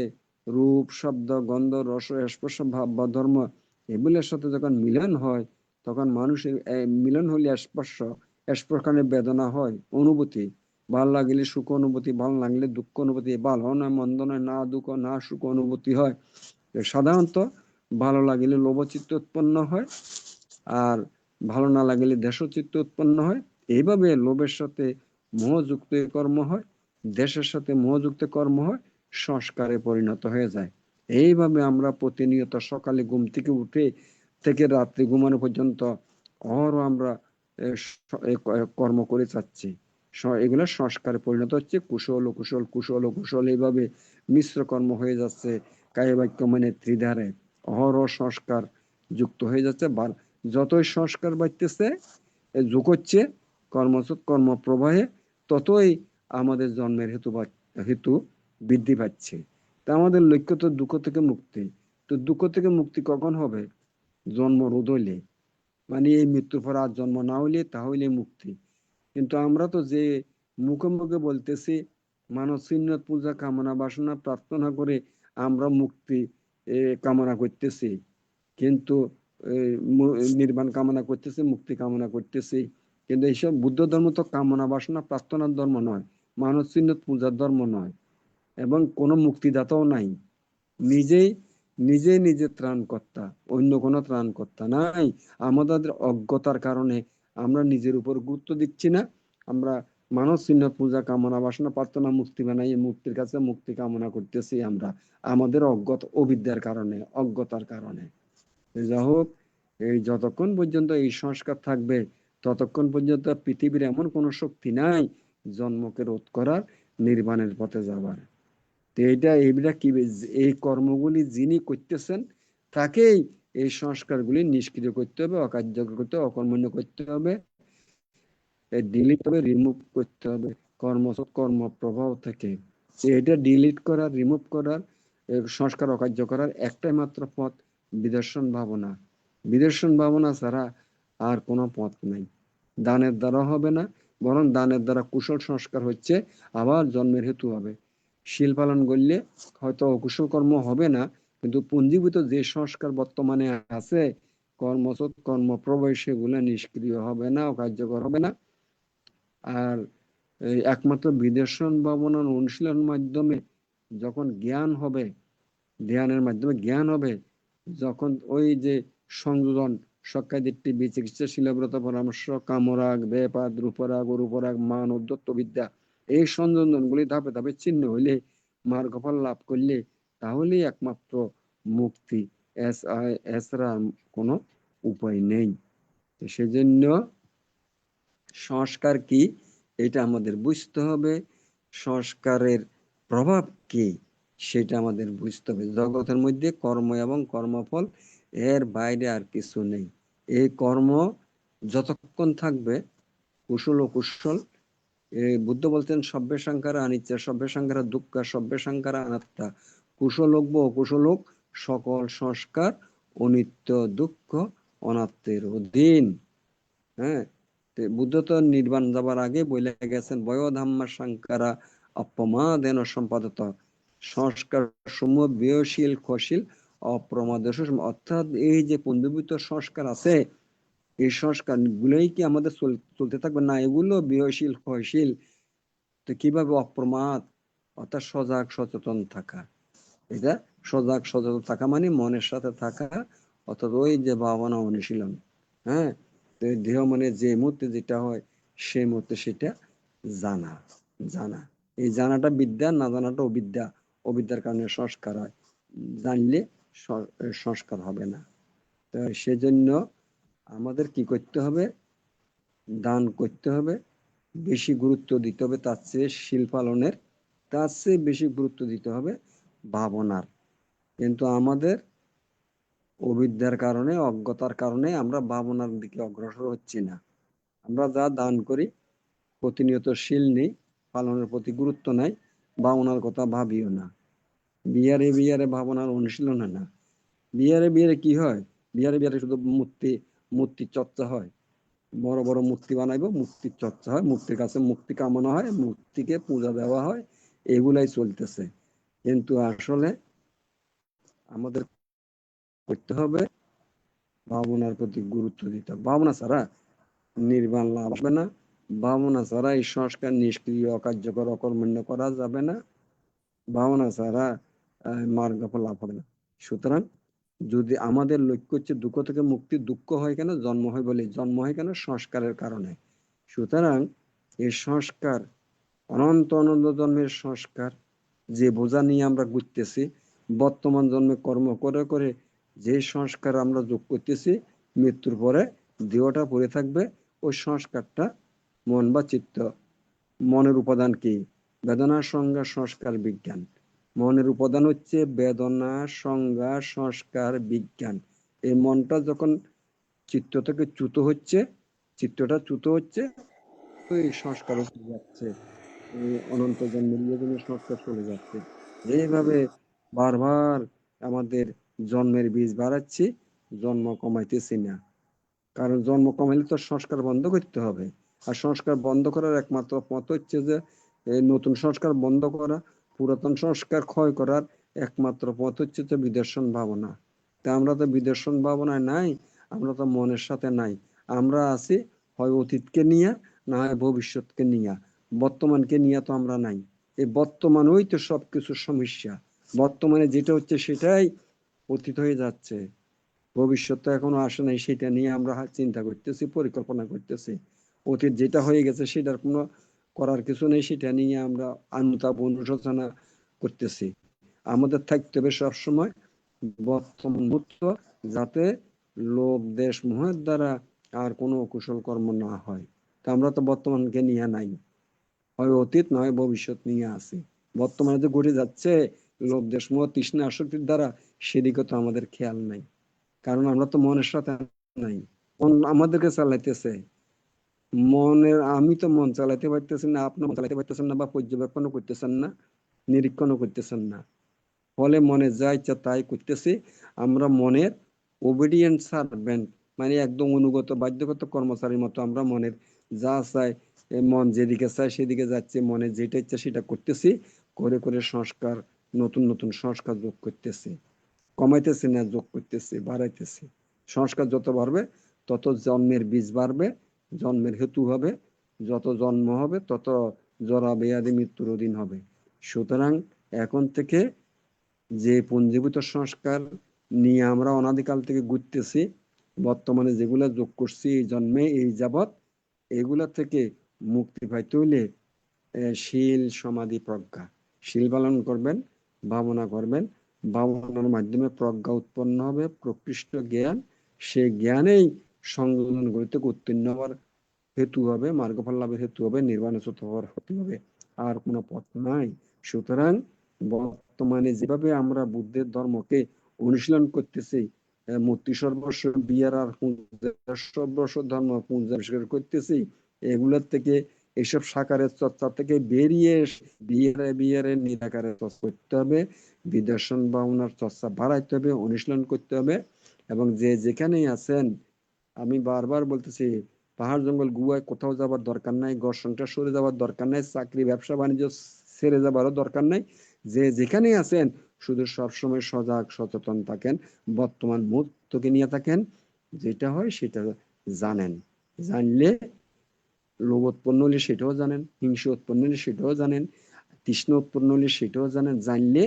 রূপ, শব্দ, গন্ধ, রস, স্পর্শ, ভাব বা ধর্ম, এগুলোর সাথে যখন মিলন হয়, তখন মানুষের মিলন হলে স্পর্শকানে বেদনা হয়, অনুভূতি। ভাল লাগলে সুখ অনুভূতি, ভালো লাগলে দুঃখ অনুভূতি, ভালো নয় মন্দ নয়, না দুঃখ না সুখ অনুভূতি হয়। সাধারণত ভালো লাগলে লোভচিত্ত উৎপন্ন হয়, আর ভালো না লাগলে দেশচিত্ত উৎপন্ন হয়। এইভাবে লোভের সাথে মোহযুক্ত কর্ম হয়, দেশের সাথে মোহযুক্ত কর্ম হয়, সংস্কারে পরিণত হয়ে যায়। এইভাবে আমরা প্রতিনিয়ত সকালে ঘুম থেকে উঠে থেকে রাত্রি ঘুমানো পর্যন্ত আমরা কর্ম করে যাচ্ছি। এগুলো সংস্কারে পরিণত হচ্ছে, কুশল ও কুশল, কুশল ও কুশল, এইভাবে মিশ্র কর্ম হয়ে যাচ্ছে। কায় বাক্য মানে ত্রিধারে অহরহ সংস্কার যুক্ত হয়ে যাচ্ছে। যতই সংস্কার বাড়তেছে, যোগ হচ্ছে কর্মপ্রবাহে, ততই আমাদের জন্মের হেতু বৃদ্ধি পাচ্ছে। তা আমাদের লক্ষ্য তো দুঃখ থেকে মুক্তি। তো দুঃখ থেকে মুক্তি কখন হবে? জন্ম রোধ হইলে, মানে এই মৃত্যুর পর আর জন্ম না হইলে, তাহলে মুক্তি। কিন্তু আমরা তো যে মুখে মুখে বলতেছি মানব চিহ্নত পূজা কামনা বাসনা প্রার্থনা করে আমরা মুক্তি কামনা করতেছি, কিন্তু নির্বাণ কামনা করতেছি, মুক্তি কামনা করতেছি। কিন্তু এইসব বুদ্ধ ধর্ম তো কামনা বাসনা প্রার্থনার ধর্ম নয়, মানব চিহ্নত পূজার ধর্ম নয়, এবং কোনো মুক্তিদাতাও নাই। নিজেই নিজে নিজে ত্রাণকর্তা, অন্য কোনো ত্রাণকর্তা নাই। আমাদের অজ্ঞতার কারণে আমরা নিজের উপর গুরুত্ব দিচ্ছি না। আমরা মানব চিহ্ন পূজা কামনা বাসনা প্রার্থনা মুক্তি বানাই, মুক্তির কাছে মুক্তি কামনা করতেছি আমরা আমাদের অবিদ্যার কারণে, অজ্ঞতার কারণে। যা হোক, এই যতক্ষণ পর্যন্ত এই সংস্কার থাকবে ততক্ষণ পর্যন্ত পৃথিবীর এমন কোন শক্তি নাই জন্মকে রোধ করার, নির্বাণের পথে যাবার। তো এইটা কি, এই কর্মগুলি যিনি করতেছেন তাকেই এই সংস্কারগুলি নিষ্ক্রিয় করতে হবে, অকার্যকর করতে হবে, অকর্মণ্য করতে হবে, ডিলিট হবে, রিমুভ করতে হবে কর্ম প্রভাব থেকে। এটা ডিলিট করার, রিমুভ করার, সংস্কার অকার্য করার একটাই মাত্র পথ, বিদর্শন ভাবনা। বিদর্শন ভাবনা ছাড়া আর কোনো পথ নাই। দানের দ্বারা হবে না, বরং দানের দ্বারা কুশল সংস্কার হচ্ছে, আবার জন্মের হেতু হবে। শীল পালন করলে হয়তো অকুশল কর্ম হবে না, কিন্তু পুঞ্জীভূত যে সংস্কার বর্তমানে আছে কর্ম প্রবয়, সেগুলো নিষ্ক্রিয় হবে না, অকার্যকর হবে না। আর একমাত্র বিদর্শন ভাবনার অনুশীলনের মাধ্যমে যখন জ্ঞান হবে, ধ্যানের মাধ্যমে জ্ঞান হবে, যখন ওই যে সংযোজন সক্কায় দৃষ্টি বিচিকিৎসা শিলব্রত পরামর্শ কামরাগ বেপাদ রূপরাগ অরূপরাগ মান উদ্যত্ত বিদ্যা, এই সংযোজন গুলি ধাপে ধাপে চিহ্ন হইলে, মার্গফল লাভ করলে, তাহলেই একমাত্র মুক্তি, এছাড়া কোনো উপায় নেই। সেজন্য সংস্কার কি এটা আমাদের বুঝতে হবে, সংস্কারের প্রভাব কি সেটা আমাদের বুঝতে হবে। জগতের মধ্যে কর্ম এবং কর্মফল, এর বাইরে আর কিছু নেই। এই কর্ম যতক্ষণ থাকবে, কুশল ও কুশল, বুদ্ধ বলতেন সব্যে সংখারা অনিচ্ছা, সব্যে সংখারা দুঃখ, সব্যে সংখারা অনাত্মা, কুশল হোক বা অকুশল হোক, সকল সংস্কার অনিত্য, দুঃখ, অনাত্মের অধীন। হ্যাঁ, বুদ্ধ তো নির্বাণ যাবার আগে বলে গেছেন বয় ধাম্মা সংকারা অপমাদেন সম্পাদত, সংস্কার সমূহ বিয়শীল ক্ষশীল অপ্রমাদ, অর্থাৎ এই যে পুঞ্জীভূত সংস্কার আছে, এই সংস্কার গুলোই কি আমাদের চলতে থাকবে না? এগুলো বিয়শীল ক্ষয়শীল। তো কিভাবে অপ্রমাদ, অর্থাৎ সজাগ সচেতন থাকা। এটা সজাগ সচেতন থাকা মানে মনের সাথে থাকা, অর্থাৎ ওই যে ভাবনা অনুশীলন। হ্যাঁ, দেহ মানে যে মুহূর্তে যেটা হয় সেই মুহূর্তে সেটা জানা। এই জানাটা বিদ্যা, না জানাটা অবিদ্যা। অবিদ্যার কারণে সংস্কার হয়, জানলে সংস্কার হবে না। তো সেজন্য আমাদের কি করতে হবে? দান করতে হবে, বেশি গুরুত্ব দিতে হবে তার চেয়ে শীল পালনের, তার চেয়ে বেশি গুরুত্ব দিতে হবে ভাবনার। কিন্তু আমাদের অবিদ্যার কারণে, অজ্ঞতার কারণে আমরা ভাবনার দিকে অগ্রসর হচ্ছি না। আমরা যা দান করি, প্রতিনিয়ত শীল নেই, পালনের প্রতি গুরুত্ব নাই, ভাবনার কথা ভাবিও না। বিয়ারে ভাবনার অনুশীলন না। বিয়ারে কি হয়? বিয়ারে শুধু মূর্তি চর্চা হয়। বড় বড় মূর্তি বানাইবো, মূর্তির চর্চা হয়, মূর্তির কাছে মুক্তি কামনা হয়, মূর্তিকে পূজা দেওয়া হয়, এগুলাই চলতেছে। কিন্তু আসলে আমাদের করতে হবে ভাবনার প্রতি গুরুত্ব দিতে হবে। ভাবনা ছাড়া নির্বাণ লাভ হবে না, ভাবনা ছাড়া এই সংস্কার নিষ্ক্রিয়, অকার্যকর, অকর্মণ্য করা যাবে না, ভাবনা ছাড়া মার্গফল লাভ হবে না। সুতরাং যদি আমাদের লক্ষ্য হচ্ছে দুঃখ থেকে মুক্তি, দুঃখ হয় কেন? জন্ম হয় বলে। জন্ম হয় কেন? সংস্কারের কারণে। সুতরাং এই সংস্কার অনন্ত অনন্ত জন্মের সংস্কার, যে বোঝা নিয়ে আমরা ঘুরতেছি, বর্তমান জন্মে কর্ম করে করে যে সংস্কার আমরা যোগ করতেছি, মৃত্যুর পরে দেহটা পড়ে থাকবে, ওই সংস্কারটা মন বা চিত্ত। মনের উপাদান কি? বেদনা সংজ্ঞা সংস্কার বিজ্ঞান। মনের উপাদান হচ্ছে বেদনা সংজ্ঞা সংস্কার বিজ্ঞান। এই মনটা যখন চিত্ত থেকে চ্যুত হচ্ছে, চিত্তটা চ্যুত হচ্ছে, তো এই সংস্কার চলে যাচ্ছে, অনন্ত জন্মের সংস্কার চলে যাচ্ছে। এইভাবে বারবার আমাদের জন্মের বীজ বাড়াচ্ছি, জন্ম কমাইতেছি না। কারণ জন্ম কমাইলে তো সংস্কার বন্ধ করতে হবে। আর সংস্কার বন্ধ করার একমাত্র পথ হচ্ছে যে এই নতুন সংস্কার বন্ধ করা, পুরাতন সংস্কার ক্ষয় করার একমাত্র পথ হচ্ছে তো বিদর্শন ভাবনা। তা আমরা তো বিদর্শন ভাবনায় নাই, আমরা তো মনের সাথে নাই। আমরা আছি হয় অতীতকে নিয়ে, না হয় ভবিষ্যৎকে নিয়ে। বর্তমানকে নিয়ে তো আমরা নাই। এই বর্তমান ওই তো সবকিছুর সমস্যা। বর্তমানে যেটা হচ্ছে সেটাই অতীত হয়ে যাচ্ছে। ভবিষ্যৎ তো এখনো আসে নাই, সেটা নিয়ে আমরা চিন্তা করতেছি, পরিকল্পনা করতেছি। অতীত যেটা হয়ে গেছে সেটার কোনো করার কিছু নেই, সেটা নিয়ে আমরা অনুতাপ অনুশোচনা করতেছি। আমাদের থাকতে হবে সবসময় বর্তমান মুহূর্ত, যাতে লোভ দেশ মোহের দ্বারা আর কোনো অকুশল কর্ম না হয়। তা আমরা তো বর্তমানকে নিয়ে নাই, হয় অতীত নয় ভবিষ্যৎ নিয়ে আছি। বর্তমানে যে ঘটে যাচ্ছে লোভ দেশ মোহ তৃষ্ণা আসক্তির দ্বারা, সেদিকে তো আমাদের খেয়াল নাই। কারণ আমরা তো মনের সাথে নাই, মন আমাদেরকে চালাইতেছে। মনের আমি তো মন চালাইতে পারতেছি না, আপনি মন চালাইতে পারতেছেন না, বা পর্যবেক্ষণও করতেছেন না, নিরীক্ষণও করতেছেন না। ফলে মনে যা ইচ্ছা তাই করতেছি। আমরা মনের ওবিডিয়েন্ট সার্ভেন্ট, মানে একদম অনুগত বাধ্যগত কর্মচারীর মতো আমরা মনের যা চাই, মন যেদিকে চায় সেদিকে যাচ্ছে, মনে যেটা ইচ্ছা সেটা করতেছি। করে করে সংস্কার, নতুন নতুন সংস্কার যোগ করতেছি, কমাইতেছি না, যোগ করতেছি, বাড়াইতেছি। সংস্কার যত বাড়বে তত জন্মের বীজ বাড়বে, জন্মের হেতু হবে। যত জন্ম হবে তত জরা বেয়াদি মৃত্যুর অধীন হবে। সুতরাং এখন থেকে যে পুঞ্জীভূত সংস্কার নিয়ে আমরা অনাদিকাল থেকে ঘুরতেছি, বর্তমানে যেগুলা যোগ করছি এই জন্মে এই যাবৎ, এগুলা থেকে মুক্তি পাইতে হইলে শীল সমাধি প্রজ্ঞা, শীল পালন করবেন, ভাবনা করবেন। ভাবনার মাধ্যমে প্রজ্ঞা উৎপন্ন হবে, প্রকৃষ্ট জ্ঞান। সেই জ্ঞানেই সংযোজন গড়িতে উত্তীর্ণ হওয়ার হেতু হবে, মার্গফল লাভের হেতু হবে, নির্বাণচ্যুত হওয়ার হেতু হবে। আর কোনো পথ নাই। সুতরাং বর্তমানে যেভাবে আমরা বুদ্ধের ধর্মকে অনুশীলন করতেছি, মূর্তি সর্বস্ব বিয়ার আর সর্বস্ব ধর্ম পুঞ্জাবিষ্কার করতেছি, এগুলোর থেকে, এইসব সাকারের চর্চা থেকে বেরিয়ে বিয়ারে বিয়ারে নিরাকারের চর্চা করতে হবে, বিদর্শন ভাবনার চর্চা বাড়াইতে হবে, অনুশীলন করতে হবে। এবং যে যেখানেই আছেন, আমি বারবার বলতেছি, পাহাড় জঙ্গল গুহায় কোথাও যাবার দরকার নাই, ঘর সংসার সরে যাওয়ার দরকার নাই, চাকরি ব্যবসা বাণিজ্য ছেড়ে যাবারও দরকার নাই। যে যেখানেই আছেন শুধু সবসময় সজাগ সচেতন থাকেন, বর্তমান মুহূর্তকে নিয়ে থাকেন। যেটা হয় সেটা জানেন। জানলে লোভ উৎপন্ন হলে সেটাও জানেন, হিংসা উৎপন্ন হলে সেটাও জানেন, তৃষ্ণা উৎপন্ন হলে সেটাও জানেন। জানলে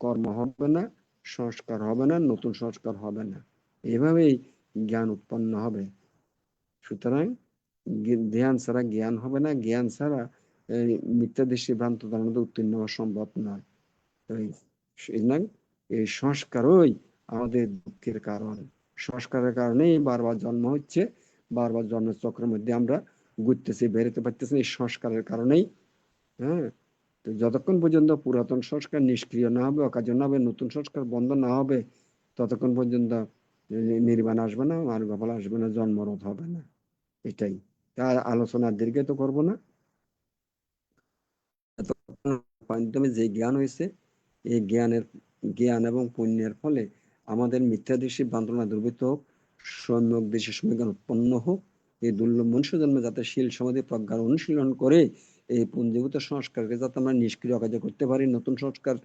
কর্ম হবে না, সংস্কার হবে না, নতুন সংস্কার হবে না। এভাবেই জ্ঞান উৎপন্ন হবে। সুতরাং ধ্যান ছাড়া জ্ঞান হবে না, জ্ঞান ছাড়া মিথ্যা দৃষ্টি ভ্রান্ত ধারণা উত্তীর্ণ হওয়া সম্ভব নয়। সুতরাং এই সংস্কারই আমাদের দুঃখের কারণ। সংস্কারের কারণেই বারবার জন্ম হচ্ছে, বারবার জন্মের চক্রের মধ্যে আমরা ঘুরতেছি, বেরোতে পারতেছি এই সংস্কারের কারণেই। হ্যাঁ, তো যতক্ষণ পর্যন্ত পুরাতন সংস্কার নিষ্ক্রিয় না হবে, অকার্য না হবে, নতুন সংস্কার বন্ধ না হবে, ততক্ষণ পর্যন্ত নির্বাণ আসবে না, মার্গফল আসবে না, জন্মরোধ হবে না। এটাই। তার আলোচনা দীর্ঘ তো করবো না। মাধ্যমে যে জ্ঞান হয়েছে, এই জ্ঞান এবং পুণ্যের ফলে আমাদের মিথ্যা দৃষ্টি ভ্রান্তনা দুর্বৃত্ত হোক, সম্যক দৃষ্টি সমীকরণ উৎপন্ন হোক। এই দুর্লভ মনুষ্য জন্মে যাতে শীল সমাধি প্রজ্ঞার অনুশীলন করে এই পুঞ্জীভূত সংস্কারকে যাতে আমরা নিষ্ক্রিয় কার্য করতে পারি, নতুন সংস্কার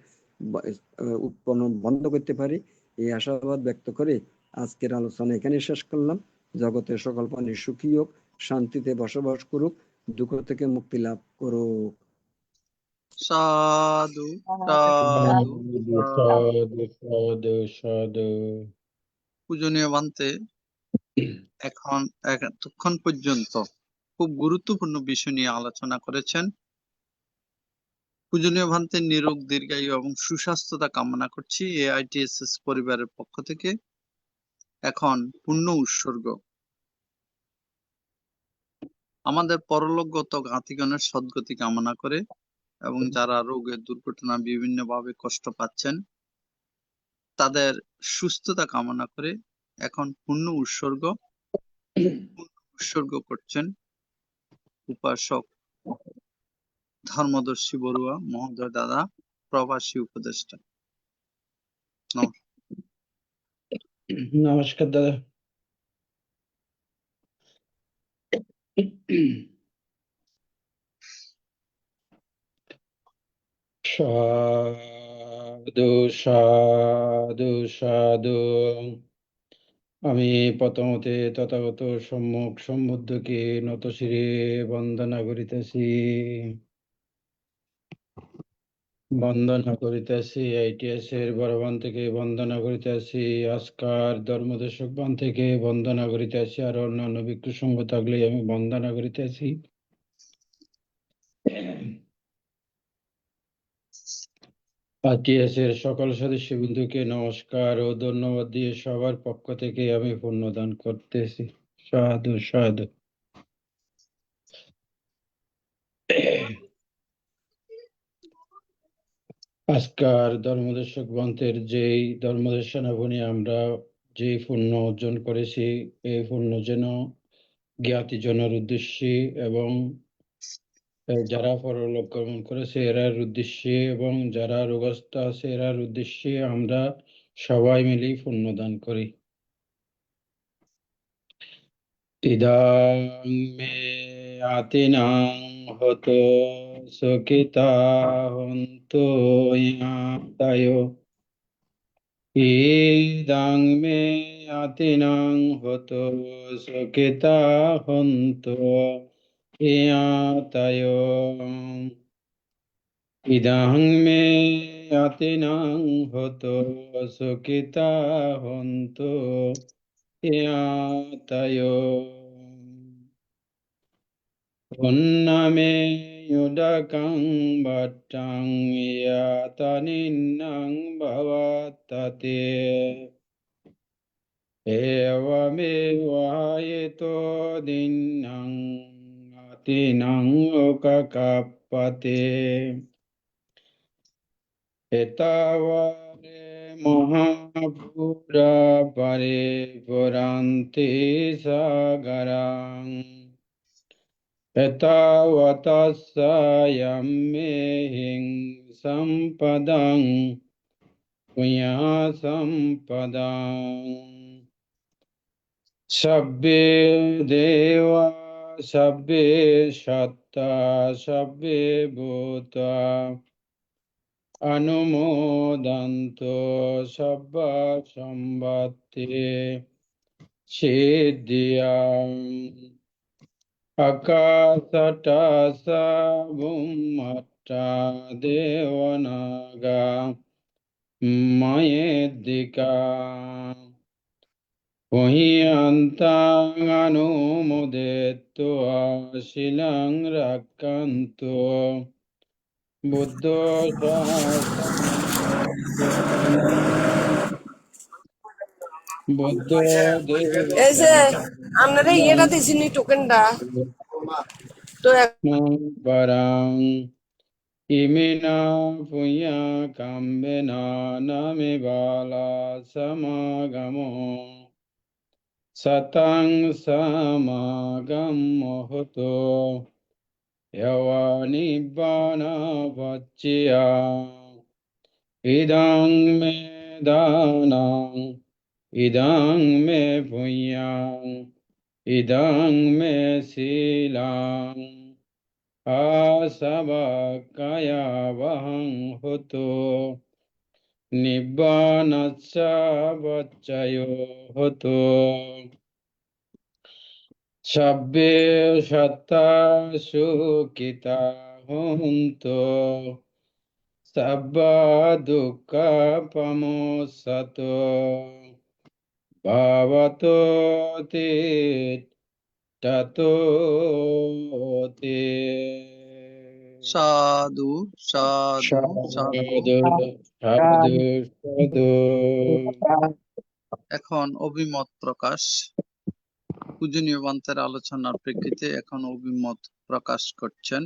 উৎপন্ন বন্ধ করতে পারি, এই আশাবাদ ব্যক্ত করে আজকের আলোচনা এখানে শেষ করলাম। জগতের সকল প্রাণী সুখী হোক, শান্তিতে বসবাস করুক, দুঃখ থেকে মুক্তি লাভ করুক। সাধু সাধু সাধু। পূজনীয় বান্তে, এতক্ষণ পর্যন্ত খুব গুরুত্বপূর্ণ বিষয় নিয়ে আলোচনা করেছেন। পূজনীয় ভান্তের নিরোগ দীর্ঘায়ু এবং সুস্বাস্থ্যতা কামনা করছি AITSS পরিবারের পক্ষ থেকে। এখন পূর্ণ উৎসর্গ। আমাদের পরলোকগত জ্ঞাতিগণের সদ্গতি কামনা করে এবং যারা রোগের দুর্ঘটনা বিভিন্নভাবে কষ্ট পাচ্ছেন তাদের সুস্থতা কামনা করে এখন পূর্ণ উৎসর্গ করছেন উপাসক ধর্মদর্শী বড়ুয়া মহোদয় দাদা, প্রবাসী উপদেষ্টা। নমস্কার দাদা। সাধু সাধু সাধু। আমি প্রথমতে তথাগত সম্মুখ সম্বুদ্ধকে নতশিরে বন্দনা করিতেছি। বন্দনা করিতেছি ITS এর বড়বান থেকে বন্দনা করিতেছি, আজকার ধর্মদেশক বান থেকে বন্দনা করিতেছি, আর অন্যান্য ভিক্ষু সঙ্গ থাকলে আমি বন্দনা করিতেছি। ITS এর সকল সদস্যবৃন্দকে নমস্কার ও ধন্যবাদ দিয়ে সবার পক্ষ থেকে আমি পুণ্যদান করতেছি। সাধু সাধু। আজকার ধর্মদেশক গ্রন্থের যেই ধর্মদেশনা শুনে আমরা যে পুণ্য অর্জন করেছি, এই পুণ্য যেন জ্ঞাতিজনের উদ্দেশ্যে এবং যারা পরলোক গমন করেছে এরার উদ্দেশ্যে এবং যারা রোগস্থ আছে এরার উদ্দেশ্যে আমরা সবাই মিলে পুণ্যদান করি। ইদাং মে আতিনাং হতো সুখিতা হন্তু ইয়াতায়ো। ইদাং মে আতিনাং হতো সুখিতা হন্তু ইয়াতায়ো। ইদাং মে আতিনাং হতো সুখিতা হন্তু ইয়াতায়ো। Unname yudakang batang yataninang bhavatate. Evame vayeto dinang atinang okakapate. Etavare mahapura pare purante sagarang. Etavatassa yammehing sampadang punya sampadang. Sabbe deva sabbe shatta sabbe bhuta anumodanto sabba sambatti siddhiyam. Akasata sabumata devanaga mayedika puhyantang anumodetto asilang rakanto buddho buddho এই যে আপনারা ইয়েটা দিছিনি টোকেনটা তো parang imina punya kambena name bala samagamo satang samagamo hoto yawa nibbana vacciya idang me danang idang me punyang idang me silang asabakaya vahang hoto nibbanassa vaccayo hoto. Sabbe shatta sukhita honto sabba dukkha pamosato bhavato te tato te. সাধু সাধু সাধু। সাধু সাধু। এখন অভিমত প্রকাশ। পূজনীয় বান্তের আলোচনার প্রেক্ষিতে এখন অভিমত প্রকাশ করছেন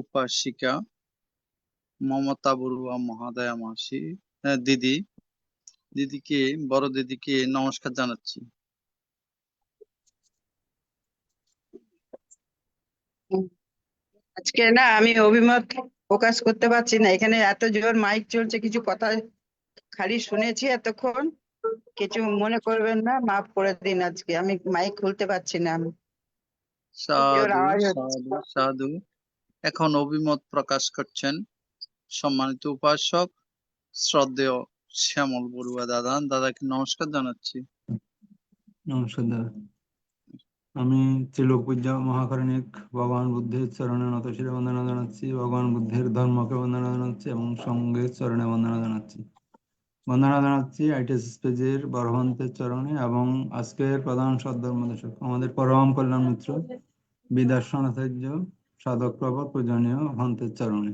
উপাসিকা মমতা বড়ুয়া মহাদয়া মাসি। দিদিকে বড় দিদিকে নমস্কার জানাচ্ছি। আজকে না আমি অভিমত প্রকাশ করতে পারছি না, এখানে এত জোর মাইক চলছে, কিছু কথা খালি শুনেছি এতক্ষণ, কিছু মনে করবেন না, মাফ করে দিন। আজকে আমি মাইক খুলতে পারছি না। জোর সাধু আওয়াজ হচ্ছে। সাধু সাধু। এখন অভিমত প্রকাশ করছেন সম্মানিত উপাসক শ্রদ্ধেয় শ্যামল বড়ুয়া দাদা। দাদাকে নমস্কার জানাচ্ছি। নমস্কার দাদা। আমি ত্রিলোক পূজ্য মহাকারণিক ভগবান বুদ্ধের চরণে নতশিরে বন্দনা জানাচ্ছি, ভগবান বুদ্ধের ধর্মকে বন্দনা জানাচ্ছি এবং সঙ্গের চরণে বন্দনা জানাচ্ছি। বন্দনা জানাচ্ছি আইটিএস পেজের বড়ভন্তের চরণে এবং আজকের প্রধান সদ্ধর্মদেশক আমাদের পরম কল্যাণ মিত্র বিদর্শনাচার্য সাধক প্রভা পূজনীয় ভন্তের চরণে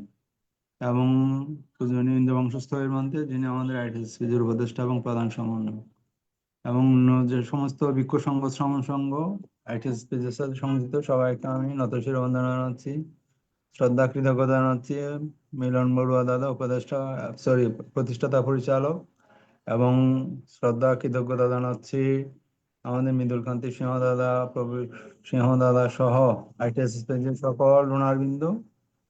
এবং পূজনীয় ইন্দ্র বংশস্থলের মধ্যে যিনি আমাদের আইটিএস পেজের উপদেষ্টা এবং প্রধান সমন্বয়ক এবং অন্য যে সমস্ত ভিক্ষু সংঘ, শ্রমণ সংঘ, আইটিএস পেজের সাথে সংযুক্ত সবাইকে আমি নতশিরে বন্দনা জানাচ্ছি, শ্রদ্ধা কৃতজ্ঞতা জানাচ্ছি। মিলন বড়ুয়া দাদা উপদেষ্টা, প্রতিষ্ঠাতা পরিচালক, এবং শ্রদ্ধা কৃতজ্ঞতা জানাচ্ছি আমাদের মৃদুল কান্তি সিংহ দাদা, প্রভু সিংহ দাদা সহ আইটিএস পেজের সকল ডোনারবৃন্দ,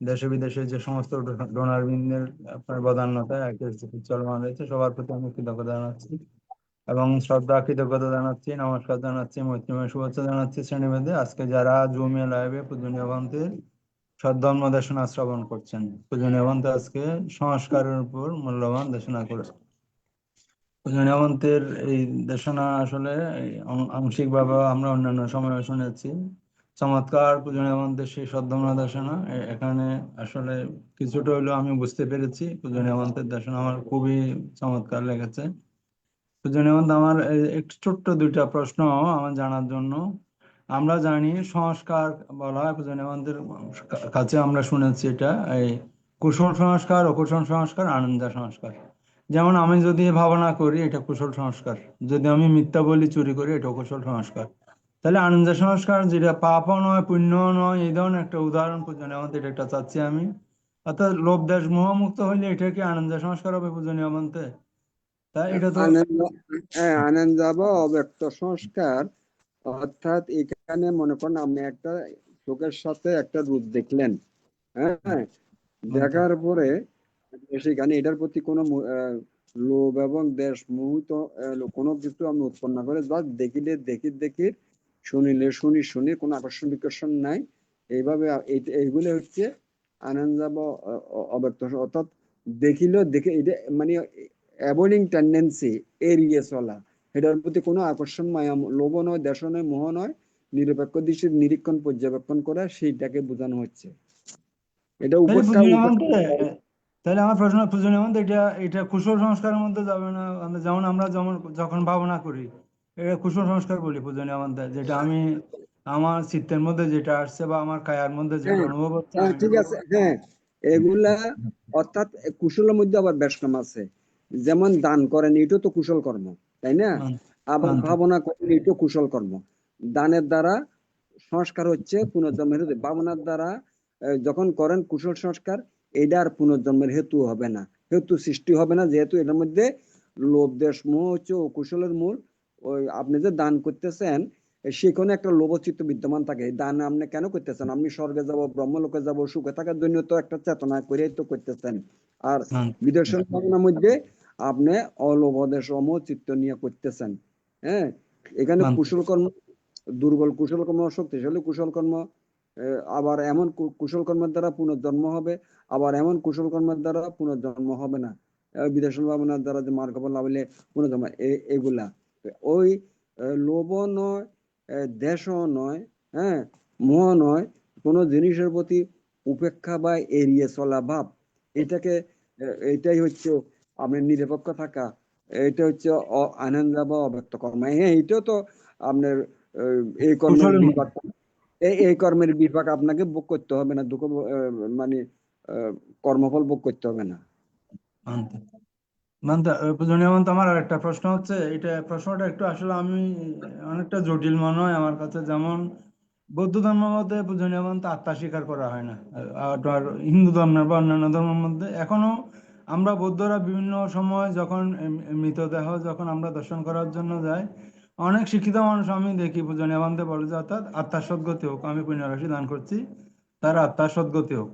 দেশে বিদেশে যে সমস্ত ডোনারবৃন্দের আপনার বদান্যতায় আইটিএস চলমান রয়েছে সবার প্রতি আমি কৃতজ্ঞতা জানাচ্ছি এবং শ্রদ্ধা কৃতজ্ঞতা জানাচ্ছি, নমস্কার জানাচ্ছি, মৈত্রীময় শুভেচ্ছা জানাচ্ছি শ্রেণীভেদে। আজকে যারা জুমে লাইভে পূজনীয় ভন্তের সদ্ধর্ম দেশনা শ্রবণ করছেন, পূজনীয় ভন্তে আজকে সংস্কারের উপর মূল্যবান দেশনা করেছে। পূজনীয় ভন্তের এই দেশনা আসলে আংশিকভাবে আমরা অন্যান্য সময় শুনেছি, চমৎকার পূজনীয় ভন্তের সেই সদ্ধর্ম দেশনা। এখানে আসলে কিছুটা হলেও আমি বুঝতে পেরেছি। পূজনীয় ভন্তের দেশনা আমার খুবই চমৎকার লেগেছে। পূজনীয় ভন্তে আমার একটু ছোট্ট দুইটা প্রশ্ন আমার জানার জন্য। আমরা জানি সংস্কার বলা হয় পূজনীয় ভন্তের কাছে, আমরা শুনেছি এটা এই কুশল সংস্কার, অকুশল সংস্কার, আনন্দ সংস্কার। যেমন আমি যদি ভাবনা করি এটা কুশল সংস্কার, যদি আমি মিথ্যা বলি, চুরি করি, এটা অকুশল সংস্কার। তাহলে আনন্দ সংস্কার যেটা পাপও নয় পুণ্য নয়, এই ধরনের একটা উদাহরণ পূজনীয় ভন্তে এটা চাচ্ছি আমি। অর্থাৎ লোভ দেশ মোহমুক্ত হইলে এটা কি আনন্দ সংস্কার হবে পূজনীয় ভন্তে? তাই এটা তো আনন্দ বা অব্যক্ত সংস্কার, অর্থাৎ এখানে মনে করেন আপনি একটা চোখের সাথে একটা রূপ দেখলেন, হ্যাঁ, দেখার পরে সেখানে এটার প্রতি কোনো লোভ এবং দেশ মোহিত কোনো কিছু আমি উৎপন্ন করে বা দেখিলে দেখি, শুনিলে শুনি, কোনো আকর্ষণ বিকর্ষণ নাই। এইভাবে এইগুলো হচ্ছে আনন্দ বা অব্যক্ত, অর্থাৎ দেখিলেও দেখে এটা মানে অ্যাভয়েডিং টেন্ডেন্সি, এড়িয়ে চলা, এটার প্রতি কোনো আকর্ষণ মায়া লোভ নয়, দেশ নয়, মোহ নয়, নিরপেক্ষ দৃষ্টির নিরীক্ষণ পর্যবেক্ষণ করা, সেইটাকে বোঝানো হচ্ছে। এটা তাহলে আমার প্রশ্ন, পূজনীয় ভন্তে এটা এটা কুশল সংস্কারের মধ্যে যাবে না? যেমন আমরা যখন ভাবনা করি এটা কুশল সংস্কার বলি পূজনীয় ভন্তে, যেটা আমি আমার চিত্তের মধ্যে যেটা আসছে বা আমার কায়ার মধ্যে যেটা অনুভব হচ্ছে। ঠিক আছে, হ্যাঁ, এগুলা অর্থাৎ কুশলের মধ্যে আবার বেশ কম আছে। যেমন দান করেন, এটাও তো কুশল কর্ম, তাই না? আবার ভাবনা করেন, এটাও কুশল কর্ম। দানের দ্বারা সংস্কার হচ্ছে পুনর্জন্মের হেতু, ভাবনার দ্বারা যখন করেন কুশল সংস্কার, এটা আর পুনর্জন্মের হেতু হবে না, হেতু সৃষ্টি হবে না, যেহেতু এটার মধ্যে লোভ দেশ মোহ হচ্ছে ও কুশলের মূল। ওই আপনি যে দান করতেছেন সেখানে একটা লোভচিত্ত বিদ্যমান থাকে। দান আপনি কেন করতেছেন? আপনি স্বর্গে যাব, ব্রহ্মলোকে যাব, সুখে থাকার জন্য তো একটা চেতনা করে তো করতেছেন। আর বিদর্শন ভাবনার মধ্যে আপনি অলোভ দেশ অমোহ চিত্ত নিয়ে করতেছেন। হ্যাঁ, এখানে কুশল কর্ম, দুর্বল কুশল কর্ম, শক্তিশালী কুশল কর্ম, আবার এমন কুশল কর্মের দ্বারা পুনর্জন্ম হবে, আবার এমন কুশল কর্মের দ্বারা পুনর্জন্ম হবে না। বিদর্শন ভাবনার দ্বারা যে মার্গ লাভ হলে পুনর্জন্ম, এগুলা ওই লোভ নয়, দেশও নয়, হ্যাঁ, মোহ নয়, কোনো জিনিসের প্রতি উপেক্ষা বা এড়িয়ে চলা ভাব, এটাই হচ্ছে আপনার নিরপেক্ষ থাকা। এটা হচ্ছে আনন্দ বা অব্যক্ত কর্ম। হ্যাঁ, এটাও তো আপনার এই কর্মের বিপাক, এই কর্মের বিপাক আপনাকে ভোগ করতে হবে না, দুঃখ মানে কর্মফল ভোগ করতে হবে না। পূজনীয় ভন্তে আমার আরেকটা প্রশ্ন হচ্ছে, এটা প্রশ্নটা একটু আসলে আমি অনেকটা জটিল মনে হয় আমার কাছে। যেমন বৌদ্ধ ধর্মের মধ্যে পূজনীয় ভন্তে আত্মা স্বীকার করা হয় না, আর হিন্দু ধর্মের বা অন্যান্য ধর্মের মধ্যে এখনো আমরা বৌদ্ধরা বিভিন্ন সময় যখন মৃতদেহ যখন আমরা দর্শন করার জন্য যাই, অনেক শিক্ষিত মানুষ আমি দেখি পূজনীয় ভন্তে বলে যে অর্থাৎ আত্মার সদ্গতি হোক, আমি পুণ্যরাশি দান করছি, তার আত্মার সদ্গতি হোক।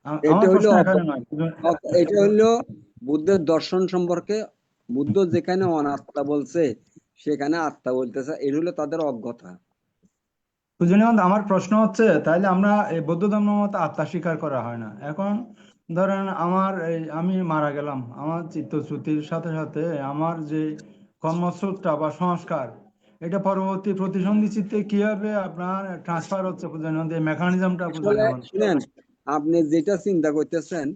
আমার প্রশ্ন এখানে নয়, এটা হলো বুদ্ধের দর্শন সম্পর্কে বুদ্ধ যেখানে অনাত্মা বলছে সেখানে আত্মা বলতেছে, এটা হলো তাদের অজ্ঞতা। পূজনীয়, আমার প্রশ্ন হচ্ছে, তাইলে আমরা এই বৌদ্ধ ধর্ম মতে আত্মা স্বীকার করা হয় না। এখন ধরেন আমি মারা গেলাম, আমার চিত্তশ্রুতির সাথে সাথে আমার যে কর্মস্রোতটা বা সংস্কার, এটা পরবর্তী প্রতিসন্ধি চিত্তে কিভাবে আপনার ট্রান্সফার হচ্ছে পূজনীয়, এই মেকানিজমটা আসলে পূজনীয়। শুনেন, আপনি যেটা চিন্তা করতেছেন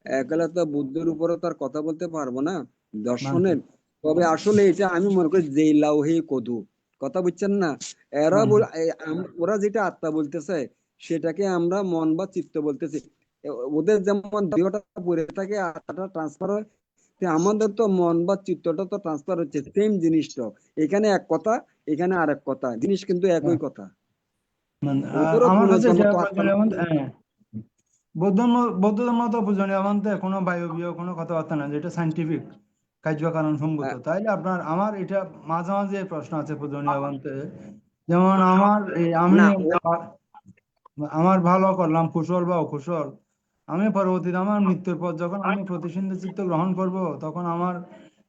একলা তো বুদ্ধের উপরে তো আর কথা বলতে পারবো না মানতে দর্শনের। তবে আসলে এটা আমি মনে করি যে লাউহে কদু, কথা বুঝছেন না? মানতে ওরা যেটা আত্মা বলতেছে সেটাকে আমরা মন বা চিত্ত বলতেছি। ওদের যেমন দেহটা পড়ে থাকে আত্মাটা ট্রান্সফার হয়, তো আমাদের তো মন বা চিত্তটা তো ট্রান্সফার হচ্ছে, সেম জিনিসটা। এখানে এক কথা, এখানে আরেক কথা, জিনিস কিন্তু একই কথা। ওদেরও আমার কাছে পুনর্জন্ম যে তো আত্মা পূজনীয়, হ্যাঁ, বৌদ্ধ ধর্ম তো পূজনীয় মানতে কোনো বায়বীয় কোনো কথাবার্তা না, যেটা সাইন্টিফিক কার্যকারণ সম্মত। আহ, তাইলে আমার এটা মাঝে মাঝে প্রশ্ন আছে পূজনীয় মানতে। যেমন আমি না আমার ভালো করলাম, কুশল বা অকুশল, আমি পরবর্তীতে আমার মৃত্যুর পর যখন আমি প্রতিসন্ধি চিত্ত গ্রহণ করব, তখন আমার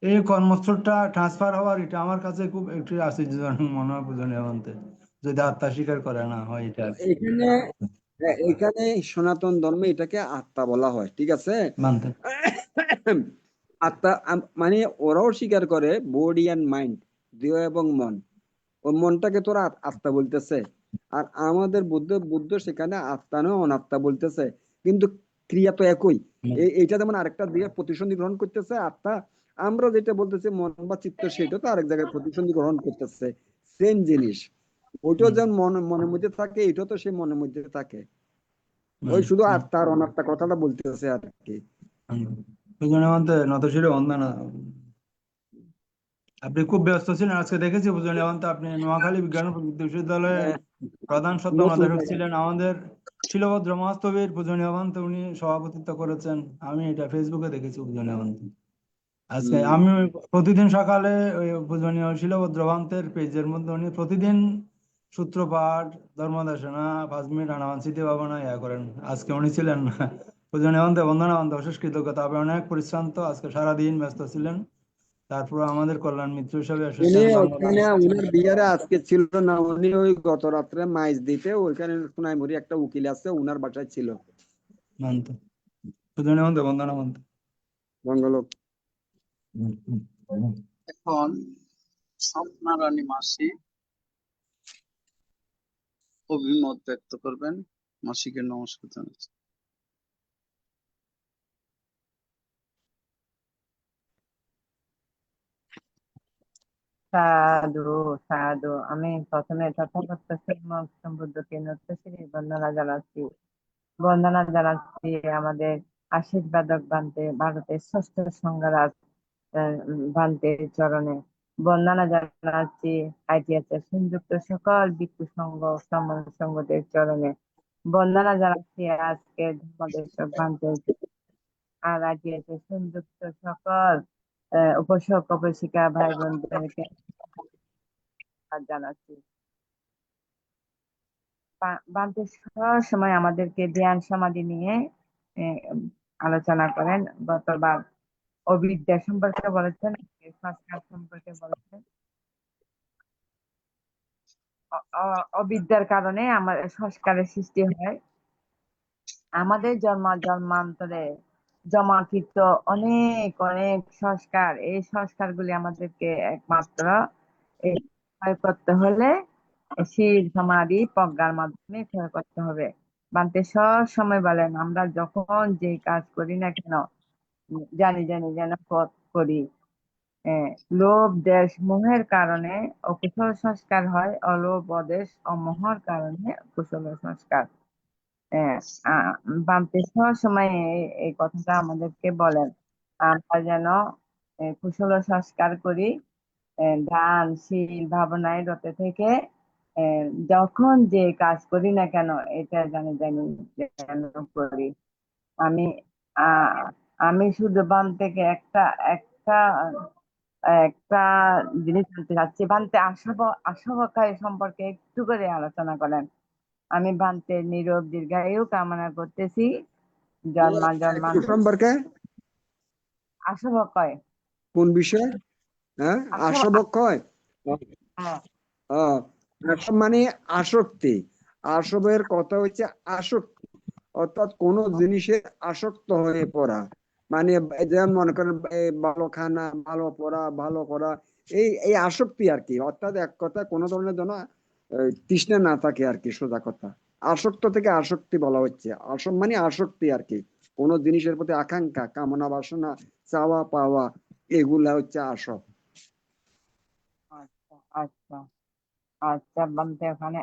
এই কর্মস্থলটা ট্রান্সফার হওয়ার, এটা আমার কাছে খুব একটি আশ্চর্যজনক মনে হয় পূজনীয় মানতে, যদি আত্মা স্বীকার করে না হয় এটা আর কি। এখানে এখানে সনাতন ধর্মে এটাকে আত্মা বলা হয়, ঠিক আছে? মানতে আত্মা মানে ওরাও স্বীকার করে বডি অ্যান্ড মাইন্ড, দেহ এবং মন। ওই মনটাকে তোরা আত্মা বলতেছে, আর আমাদের বুদ্ধ বুদ্ধ সেখানে আত্মা নয় অনাত্মা বলতেছে, কিন্তু ক্রিয়া তো একই। এইটা যেমন আরেকটা দিয়ে প্রতিসন্ধি গ্রহণ করতেছে আত্মা, আমরা যেটা বলতেছি মন বা চিত্ত, সেটা তো আরেক জায়গায় প্রতিসন্ধি গ্রহণ করতেছে, সেম জিনিস। ওইটাও যেমন মনের মধ্যে থাকে, এটাও তো সেই মনের মধ্যে থাকে। ওই শুধু আত্মা আর অনাত্মা কথাটা বলতেছে আর কি। পূজনীয় মানতে নতশিরে বন্দনা। আপনি খুব ব্যস্ত ছিলেন আজকে, দেখেছি পূজনীয় মানতে আপনি নোয়াখালী বিজ্ঞান ও প্রযুক্তি বিশ্ববিদ্যালয়ের হ্যাঁ, প্রধান নতুন সত্ত্বনাদেশক ছিলেন। আমাদের শিলভদ্র মহাস্তবীর পূজনীয় মানতে উনি সভাপতিত্ব করেছেন, আমি এটা ফেসবুকে দেখেছি পূজনীয় মানতে। আজকে হম আমি প্রতিদিন সকালে ওই পূজনীয় শিলভদ্র ভান্তের পেজের মধ্যে উনি প্রতিদিন সূত্রপাঠ, ধর্মদেশনা, 5 মিনিট আনামান স্মৃতি ভাবনা করেন। আজকে উনি ছিলেন না। পূজনীয় ভান্তে বন্দনা ভান্তে অশেষ কৃতজ্ঞতা। আপনি অনেক পরিশ্রান্ত, আজকে সারাদিন ব্যস্ত ছিলেন, তারপর আমাদের কল্যাণ মিত্র হিসেবে উনি এসেছেন ওখানে বাংলাদেশ। উনার বিয়ারে আজকে ছিল না, উনি ওই গত রাত্রে মাইজ দিতে ওইখানে সোনাইমুড়ি একটা উকিল আছে উনার বাসায় ছিল। মানতে পূজনীয় ভান্তে বন্দনা ভান্তে। বঙ্গলোক। এখন স্বপ্নারানী মাসি অভিমত ব্যক্ত করবেন। মাসিকে নমস্কার জানাচ্ছি। সাধু সাধু, আমি প্রথমে তথাগত শ্রীমৎ বুদ্ধকে নতশিরে বন্দনা জানাচ্ছি। বন্দনা জানাচ্ছি আমাদের আশীর্বাদক বান্তে, ভারতের ষষ্ঠ সংঘরাজ বান্তের চরণে। বন্দনা জানাচ্ছি আইটিএস সংযুক্ত সকল ভিক্ষু সংঘ সম্মান সংঘদের চরণে। বন্দনা জানাচ্ছি আজকে ধর্মদেশক বান্তের আর আইটিএস সংযুক্ত সকল উপাসক উপাসিকা ভাই বোনদেরকে জানাচ্ছি। বান্তে সময় আমাদেরকে ধ্যান সমাধি নিয়ে আহ, আলোচনা করেন। গতবার অবিদ্যা সম্পর্কে বলেছেন, আজকে সংস্কার সম্পর্কে বলেছেন। অবিদ্যার কারণে আমাদের সংস্কারের সৃষ্টি হয়। আমাদের জন্মান্তরে জমাকৃত অনেক অনেক সংস্কার, এই সংস্কারগুলি আমাদেরকে একমাত্র এই ক্ষয় করতে হলে শীল সমাধি প্রজ্ঞার মাধ্যমে ক্ষয় করতে হবে। বান্তে সব সময় বলেন, আমরা যখন যে কাজ করি না কেন, জানি জানি যেন করি। আহ, লোভ দেশ মোহের কারণে অকুশল সংস্কার হয়, অলোভ অদেশ অমোহর কারণে কুশল সংস্কার। হ্যাঁ, বামতে সময় এই কথাটা আমাদেরকে বলেন, আমরা যেন কুশল সংস্কার করি, ধ্যান শীল ভাবনায় রত থেকে যখন যে কাজ করি না কেন এটা জানি জানি যেন করি। আমি আহ আমি শুধু বাম থেকে একটা একটা একটা জিনিস বলতে চাচ্ছি। বান্তে আশাবকায় সম্পর্কে একটু করে আলোচনা করেন। আমি বান্তে নীরব দীর্ঘায়ু কামনা করতেছি। জন্মা কি সম্পর্কে? আশাবকয় কোন বিষয়? হ্যাঁ, আশবক্ষয়। হ্যাঁ, আসব মানে আসক্তি। আসবের কথা হচ্ছে আসক্তি, অর্থাৎ কোন জিনিসে আসক্ত হয়ে পড়া। মানে যেমন মনে করেন ভালো খানা, ভালো পড়া, ভালো করা, এই এই আসক্তি আর কি। অর্থাৎ এক কথা কোনো ধরনের যেন তৃষ্ণা না থাকে আর কি, সোজা কথা। আসক্ত থেকে আসক্তি বলা হচ্ছে। আসব মানে আসক্তি আর কি, কোন জিনিসের প্রতি আকাঙ্ক্ষা, কামনা বাসনা, চাওয়া পাওয়া, এগুলা হচ্ছে আসব। আচ্ছা আচ্ছা আচ্ছা বান্তে ওখানে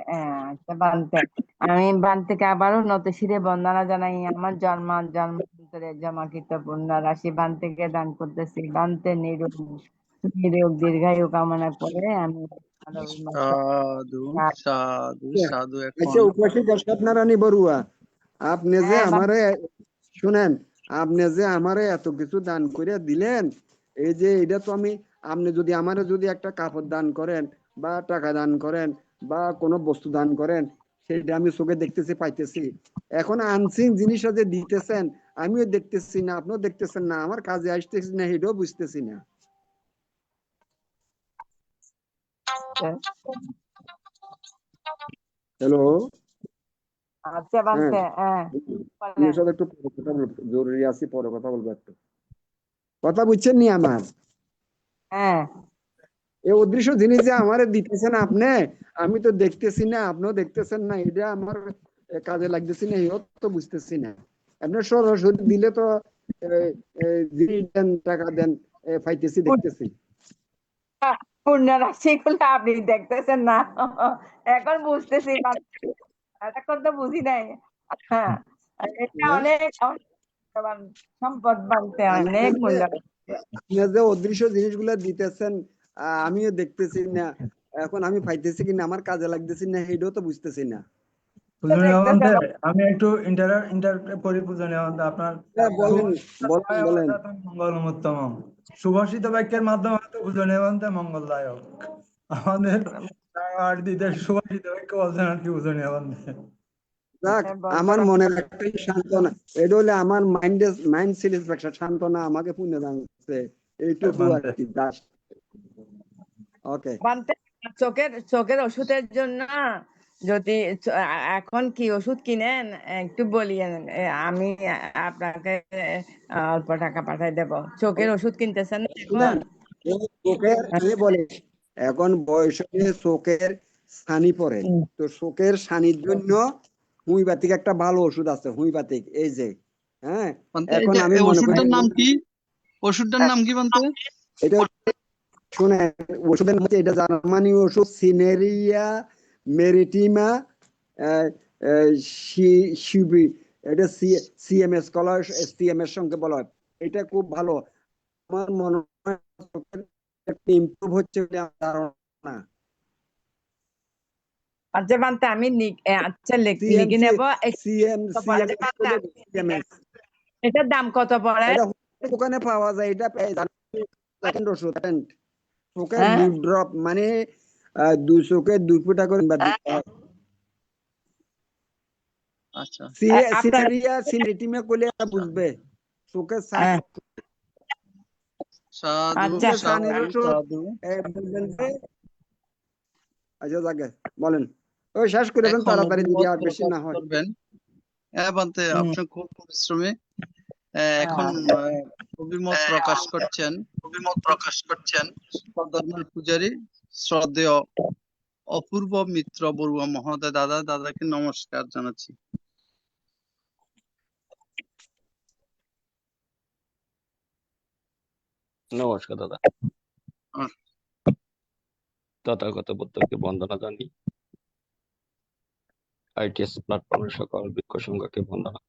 আচ্ছা বান্তে, আমি বান্তেকে আবারও নতশিরে বন্দনা জানাই। আমার জন্মান্তরে জমাকৃত পুণ্য রাশি বান্তেকে দান করতেছি। বান্তে নিরোগ নিরোগ দীর্ঘায়ু কামনা করে আমি সাধু সাধু সাধু। এখন আচ্ছা, উপস্থিত স্বপ্নারানী বড়ুয়া, আপনি যে হ্যাঁ আমারে শুনেন, আপনি যে আমারে এত কিছু দান করে দিলেন, এই যে এটা তো আমি, আপনি যদি আমারে যদি একটা কাপড় দান করেন বা টাকা দান করেন বা কোনো বস্তু দান করেন, সেটা আমি চোখে দেখতেছি, পাইতেছি। এখন আনসিন জিনিসটা যে দিতেছেন, আমিও দেখতেছি না, আপনিও দেখতেছেন না, আমার কাজে আসতেছি না, এটাও বুঝতেছি না। হ্যালো। আচ্ছা হ্যাঁ, বান্তে, হ্যাঁ আপনার বলেন। সাথে একটু পরে কথা বলবো, জরুরি আছি, পরে কথা বলবো একটু। কথা বুঝছেন নি আমার? হ্যাঁ এই অদৃশ্য জিনিস যে আমারে দিতেছেন আপনি, আমি তো দেখতেছি না, আপনিও দেখতেছেন না, এটা আমার কাজে লাগতেছি না, এও তো বুঝতেছি না। আপনার সরাসরি দিলে তো জিনিস দেন, টাকা দেন, পাইতেছি, দেখতেছি। পুণ্য রাশি গুলো আপনি দেখতেছেন না, এখন বুঝতেছি। এতক্ষণ তো বুঝি নাই। হ্যাঁ, এটা হ্যাঁ? অনেক মূল্যবান সম্পদ বানতে, অনেক আপনি মূল্যবান। যে অদৃশ্য জিনিসগুলো দিতেছেন, আমিও দেখতেছি না, এখন আমি পাইতেছি কিনা, আমার কাজে লাগতেছি না, এটাও তো বুঝতেছি না। পূজনীয় বন্ধে, দেখতেছেন আমি একটু ইন্টার করি। পূজনীয় বন্ধে, আপনার বলেন, বলেন, বলেন। মঙ্গলম উত্তম সুভাষিত বাক্যের মাধ্যমে হয়তো পূজনীয় বন্ধে মঙ্গলদায়ক। আমাদের দিদের সুভাষিত বাক্য বলছেন আর কি পূজনীয় বন্ধে। যাক, আমার মনের একটাই সান্ত্বনা, এটা হলে আমার মাইন্ড স্যাটিসফ্যাকশন, সান্ত্বনা, আমাকে পুণ্য দানছে, এইটুকু আর কি। ওকে। বানতে, চোখের ওষুধের জন্য যদি এখন কি ওষুধ কিনেন একটু বলিয়েন, আমি আপনাকে অল্প টাকা পাঠাই দেব। চোখের ওষুধ কিনতেছেন না এখন? চোখের, আমি বলি, এখন বয়স হলে চোখের ছানি পড়ে, তো চোখের ছানির জন্য হোমিওপ্যাথিক একটা ভালো ওষুধ আছে, হোমিওপ্যাথিক, এই যে। হ্যাঁ, এখন আমি এই মনে করি ওষুধটার নাম কি? ওষুধটার নাম কি বলতে? এটা, শুনে, ওষুধের মধ্যে এটা জার্মানি ওষুধ, সিনেরিয়া মেরিটিমা শিবি, এটা সিএমএস কলা, সিএমএস সঙ্গে বলা হয়। এটা খুব ভালো, আমার মনে হয় ইমপ্রুভ হচ্ছে বলে আমার ধারণা। আচ্ছা বানতে, আমি আচ্ছা লিখে সিএমসি, নেব। সিএমএস, এটার দাম কত পড়ে? এটা দোকানে পাওয়া যায়, এটা ওষুধ। চোখের হ্যাঁ, 2 ড্রপ, মানে 2 চোখে 2 ফুটা করে দিতে হয়। আচ্ছা, আপনার সিনেরিয়া সিনেটিমে করলে বুঝবে, চোখের হ্যাঁ, সাধু আচ্ছা সানির সাধু ওষুধ সাধু। বলবেন যে, আচ্ছা যাকে বলেন, ওই শেষ করে দেন এখন তাড়াতাড়ি, যদি অভিমত আর বেশি প্রকাশ না হয়। করবেন। বলতে হুম, আপনি খুব পরিশ্রমী। এখন হ্যাঁ, অভিমত প্রকাশ করছেন ধর্মের পূজারী শ্রদ্ধেয় অপূর্ব মিত্র বড়ুয়া মহোদয়। দাদাকে নমস্কার জানাচ্ছি। নমস্কার দাদা। আহ, তথাগত বুদ্ধকে বন্দনা জানি। আইটিএস প্ল্যাটফর্মের সকল বৃক্ষ সংঘকে বন্দনা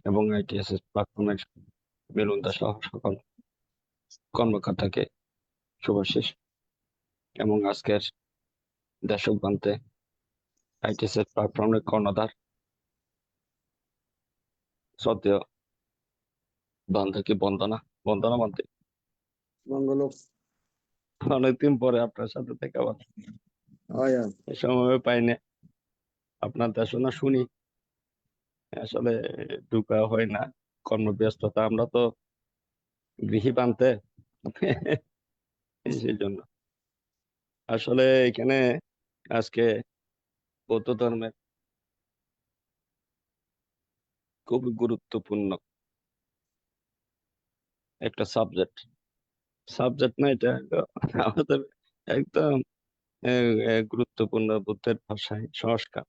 এবং আইটিএস প্ল্যাটফর্মের মেলুন্দা সহ সকল কর্মকর্তাকে শুভাশিস এবং আজকের দেশক বান্তে আইটিএস প্ল্যাটফর্মের কর্ণধার শ্রদ্ধেয় বান্ধবকে বন্দনা মানতে মঙ্গল। অনেকদিন পরে আপনার সাথে দেখা আবার এই সময় পাইনি। আপনার দেশনা শুনি, আসলে ঢুকা হয় না, কর্মব্যস্ততা। আমরা তো গৃহী বানতে সেই জন্য আসলে এখানে আজকে বৌদ্ধ ধর্মের খুবই গুরুত্বপূর্ণ একটা সাবজেক্ট না, এটা আমাদের একদম গুরুত্বপূর্ণ বুদ্ধের ভাষায় সংস্কার।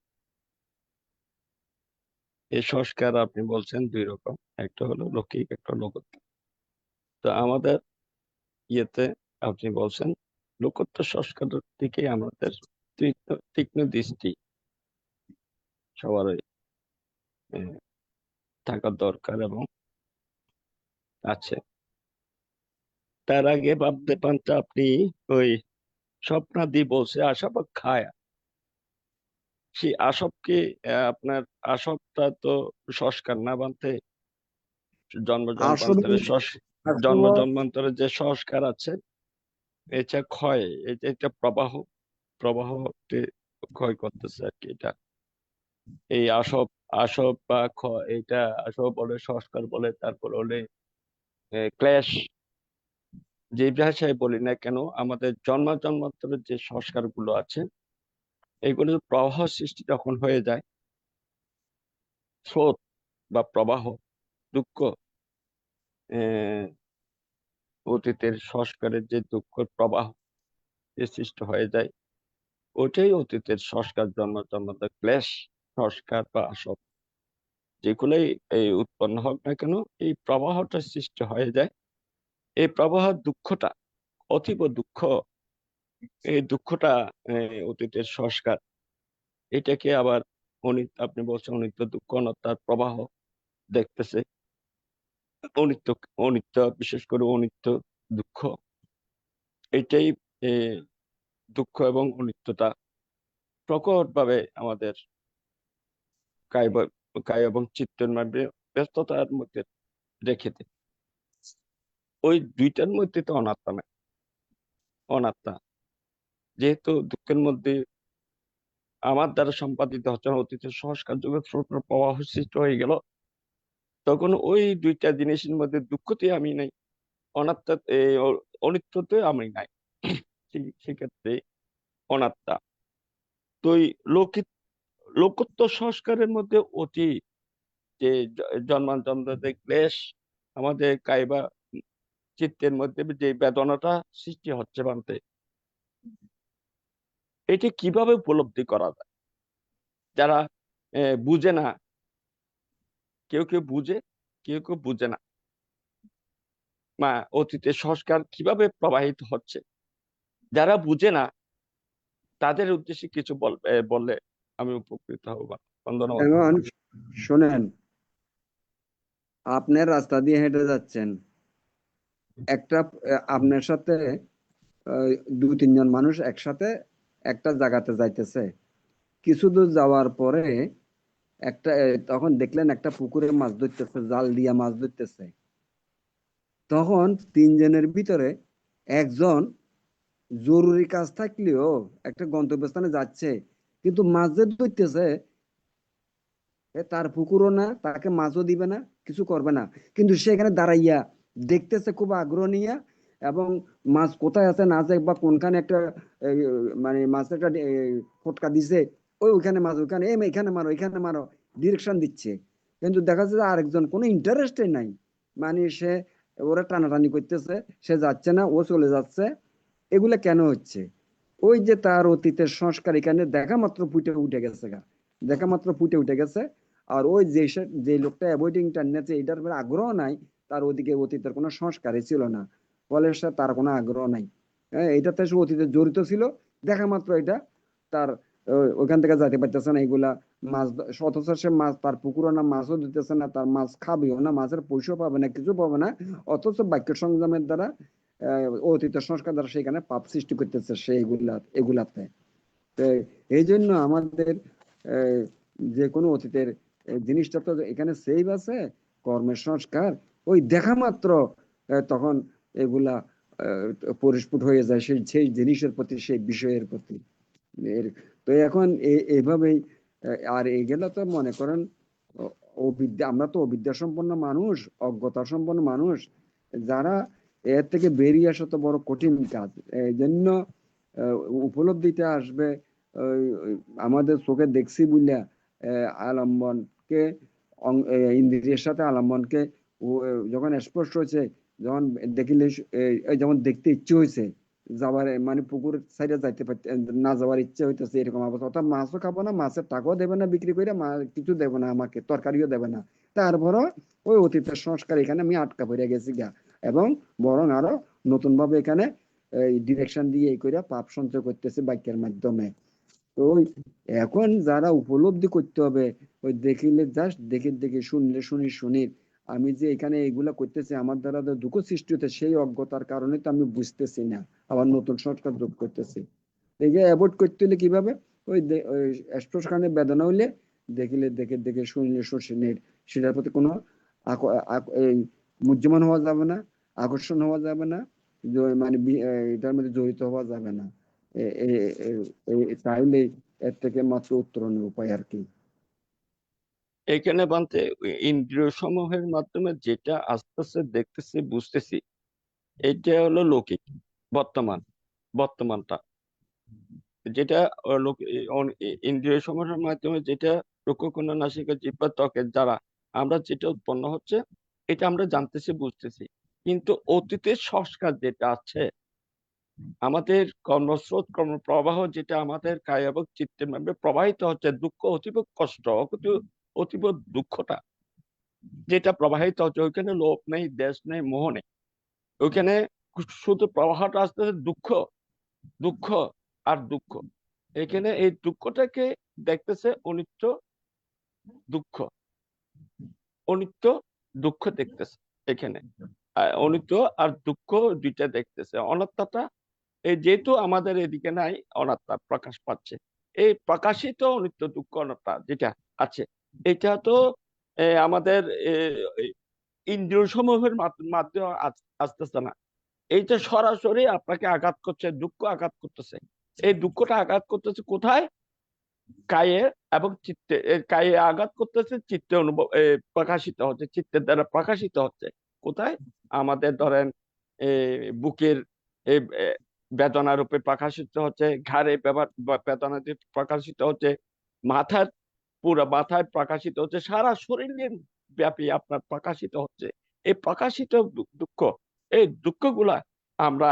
এই সংস্কার আপনি বলছেন দুই রকম, একটা হলো লৌকিক, একটা লোকোত্তর। তো আমাদের ইয়েতে আপনি বলছেন লোকোত্তর সংস্কারের দিকে আমাদের তীক্ষ্ণ দৃষ্টি সবারই থাকা দরকার এবং আছে। তার আগে ভাবতে পান্তা আপনি ওই স্বপ্নাদি বলছে আশাব খায়া, সেই আসবকে আপনার আসবটা তো সংস্কার না বানতে, জন্ম জন্মান্তরে জন্ম জন্মান্তরে যে সংস্কার আছে এটা ক্ষয়, এটা প্রবাহ ক্ষয় করতেছে আর কি। এটা এই আসব আসব বা এটা আসব বলে, সংস্কার বলে, তারপর হলে ক্লেশ, যে ভাষায় বলি না কেন, আমাদের জন্মান্তরের যে সংস্কার গুলো আছে এগুলো প্রবাহ সৃষ্টি যখন হয়ে যায়, স্রোত বা প্রবাহ, দুঃখ, অতীতের সংস্কারের যে দুঃখ প্রবাহ যে সৃষ্টি হয়ে যায়, ওটাই অতীতের সংস্কার, জন্মান্তর ক্লেশ সংস্কার বা আসব যেগুলোই এই উৎপন্ন হোক না কেন, এই প্রবাহটা সৃষ্টি হয়ে যায়। এই প্রবাহ দুঃখটা অতীব দুঃখ, এই দুঃখটা অতীতের সংস্কার, এটাকে আবার আপনি বলছেন অনিত্য দুঃখ, অনাত্মার প্রবাহ দেখতেছে। অনিত্য অনিত্য বিশেষ করে অনিত্য দুঃখ, এটাই দুঃখ এবং অনিত্যতা প্রকট ভাবে আমাদের কায় এবং চিত্তের মধ্যে ব্যস্ততার মধ্যে রেখে দেয়। ওই দুইটার মধ্যে তো অনাত্মা নাই। অনাত্মা যেহেতু দুঃখের মধ্যে আমার দ্বারা সম্পাদিত হচ্ছে অতীতের সংস্কার যুগের স্রোত প্রবাহ সৃষ্টি হয়ে গেল, তখন ওই দুইটা জিনিসের মধ্যে দুঃখতে আমি নাই, অনাত্মা অনিত্যতে আমি নাই, সেক্ষেত্রে অনাত্মা। তো লোকোত্তর সংস্কারের মধ্যে অতি যে জন্মান্তরে ক্লেশ, আমাদের কায়বা চিত্তের মধ্যে যে বেদনাটা সৃষ্টি হচ্ছে বানতে, এটি কিভাবে উপলব্ধি করা যায়? যারা বুঝে না, কেউ কেউ বুঝে, কেউ কেউ বুঝে না, অতীতের সংস্কার কিভাবে প্রবাহিত হচ্ছে, যারা বুঝে না তাদের উদ্দেশ্যে কিছু বললে আমি উপকৃত হব। ধন্যবাদ। এখন শোনেন, আপনি রাস্তা দিয়ে হেঁটে যাচ্ছেন, একটা আপনার সাথে 2-3 জন মানুষ একসাথে একটা জায়গাতে যাইতেছে। কিছু দূর যাওয়ার পরে তখন দেখলেন একটা পুকুরে মাছ ধরতেছে, জাল দিয়া মাছ ধরতেছে। তখন 3 জনের ভিতরে একজন জরুরি কাজ থাকলেও একটা গন্তব্যস্থানে যাচ্ছে, কিন্তু মাছ যে ধরতেছে তার পুকুরও না, তাকে মাছও দিবে না, কিছু করবে না, কিন্তু সেখানে দাঁড়াইয়া দেখতেছে খুব আগ্রহ নিয়ে, এবং মাছ কোথায় আছে না আছে বা কোনখানে একটা মানে মাছ একটা ফটকা দিছে, ওইখানে মাছ, ওইখানে এখানে মারো, এখানে মারো, ডিরেকশন দিচ্ছে। কিন্তু দেখা যাচ্ছে যে আরেকজন কোনো ইন্টারেস্টে নাই, মানে সে ওরা টানাটানি করতেছে, সে যাচ্ছে না, ও চলে যাচ্ছে। এগুলা কেন হচ্ছে? ওই যে তার অতীতের সংস্কার এখানে দেখা মাত্র ফুটে উঠে গেছে, দেখা মাত্র ফুটে উঠে গেছে। আর ওই যে লোকটা অ্যাভয়েডিং টান্নেছে, এটার উপরে আগ্রহ নাই, তার ওদিকে অতীতের কোনো সংস্কারই ছিল না, ফলে তার কোনো আগ্রহ নাই। হ্যাঁ, এটাতে সে অতীতে জড়িত ছিল, দেখা মাত্র এটা তার ওইখান থেকে যাইতে পারতেছে না। এগুলা মাছ, অথচ সে মাছ, তার পুকুরও না, মাছও দিতেছে না, তার মাছ খাবেও না, মাছের পয়সাও পাবে না, কিছু পাবে না, অথচ বাক্য সংযমের দ্বারা অতীতের সংস্কার দ্বারা সেখানে পাপ সৃষ্টি করতেছে সে এগুলাতে। এই জন্য আমাদের যে কোনো অতীতের জিনিসটা তো এখানে সেভ আছে, কর্মের সংস্কার, ওই দেখা মাত্র তখন এগুলা পরিস্ফুট হয়ে যায় সেই জিনিসের প্রতি, সেই বিষয়ের প্রতি। তো এখন এইভাবেই। আর এগুলা তো মনে করেন আমরা তো অবিদ্যা সম্পন্ন মানুষ, অজ্ঞতা সম্পন্ন মানুষ, যারা এর থেকে বেরিয়ে আসা তো বড় কঠিন কাজ। এই জন্য উপলব্ধিটা আসবে আমাদের চোখে দেখছি বুঝলা আলম্বনকে ইন্দ্রিয়ের সাথে আলম্বনকে যখন স্পর্শ হয়েছে, যখন দেখিলে যেমন দেখতে ইচ্ছে হয়েছে, যাবার মানে পুকুর সাইডে যাইতে পারতে না যাওয়ার ইচ্ছে হইতেছে, এরকম অবস্থা। অর্থাৎ মাছও খাবো না, মাছের টাকাও দেবে না বিক্রি করে, কিছু দেবে না আমাকে, তরকারিও দেবে না। তারপরও ওই অতীতের সংস্কার এখানে আমি আটকা পড়ে গেছি গা, এবং বরং আরো নতুন ভাবে এখানে ডিরেকশন দিয়ে এই করে পাপ সঞ্চয় করতেছে বাক্যের মাধ্যমে। তো এখন যারা উপলব্ধি করতে হবে, ওই দেখিলে জাস্ট দেখে দেখে, শুনলে শুনি আমি যে এখানে এগুলা করতেছি আমার দ্বারা দুঃখ সৃষ্টি হতে, সেই অজ্ঞতার কারণে তো আমি বুঝতেছি না, আবার নতুন সংস্কার যোগ করতেছি। এই অ্যাভয়েড করতে হলে কিভাবে, ওই স্পর্শকানে বেদনা হইলে দেখিলে দেখে দেখে, শুনলে শুনির, সেটার প্রতি কোনো মুহ্যমান হওয়া যাবে না, আকর্ষণ হওয়া যাবে না, মানে এটার মধ্যে জড়িত হওয়া যাবে না। তাইলে এর থেকে মাত্র উত্তরণের উপায় আর কি। এখানে বানতে ইন্দ্রিয় সমূহের মাধ্যমে যেটা আস্তে আস্তে দেখতেছি বুঝতেছি, এটা হলো লৌকিক বর্তমানটা, যেটা ইন্দ্রিয় সমূহের মাধ্যমে যেটা চক্ষু নাসিকা জিহ্বা ত্বকের দ্বারা আমরা যেটা উৎপন্ন হচ্ছে, এটা আমরা জানতেছি বুঝতেছি। কিন্তু অতীতের সংস্কার যেটা আছে, আমাদের কর্মস্রোত কর্মপ্রবাহ যেটা আমাদের কায় এবং চিত্তের মাধ্যমে প্রবাহিত হচ্ছে, দুঃখ অতীব কষ্ট অতীব দুঃখটা যেটা প্রবাহিত হচ্ছে, ওইখানে লোভ নেই, দেশ নেই, মোহ নেই, ওইখানে শুধু প্রবাহটা আসতেছে দুঃখ দুঃখ আর দুঃখ। এখানে এই দুঃখটাকে দেখতেছে অনিত্য দুঃখ, অনিত্য দুঃখ দেখতেছে এখানে, অনিত্য আর দুঃখ দুইটা দেখতেছে। অনাত্মাটা এই যেহেতু আমাদের এদিকে নাই, অনাত্মা প্রকাশ পাচ্ছে, এই প্রকাশিত অনিত্য দুঃখ অনাত্মা যেটা আছে, এটা তো আমাদের ইন্দ্রিয় সমূহের মাধ্যমে আসতেছে না, এইটা সরাসরি আপনাকে আঘাত করছে, দুঃখ আঘাত করতেছে। এই দুঃখটা আঘাত করতেছে কোথায়? কায়ে এবং চিত্তে। কায়ে আঘাত করতেছে, চিত্তে অনুভব প্রকাশিত হচ্ছে, চিত্তের দ্বারা প্রকাশিত হচ্ছে। কোথায়? আমাদের ধরেন বুকের বেদনা রূপে প্রকাশিত হচ্ছে, ঘাড়ে বেদনা প্রকাশিত হচ্ছে, মাথার পুরো মাথায় প্রকাশিত হচ্ছে, সারা শরীরের ব্যাপী আপনার প্রকাশিত হচ্ছে। এই প্রকাশিত দুঃখ, এই দুঃখগুলা আমরা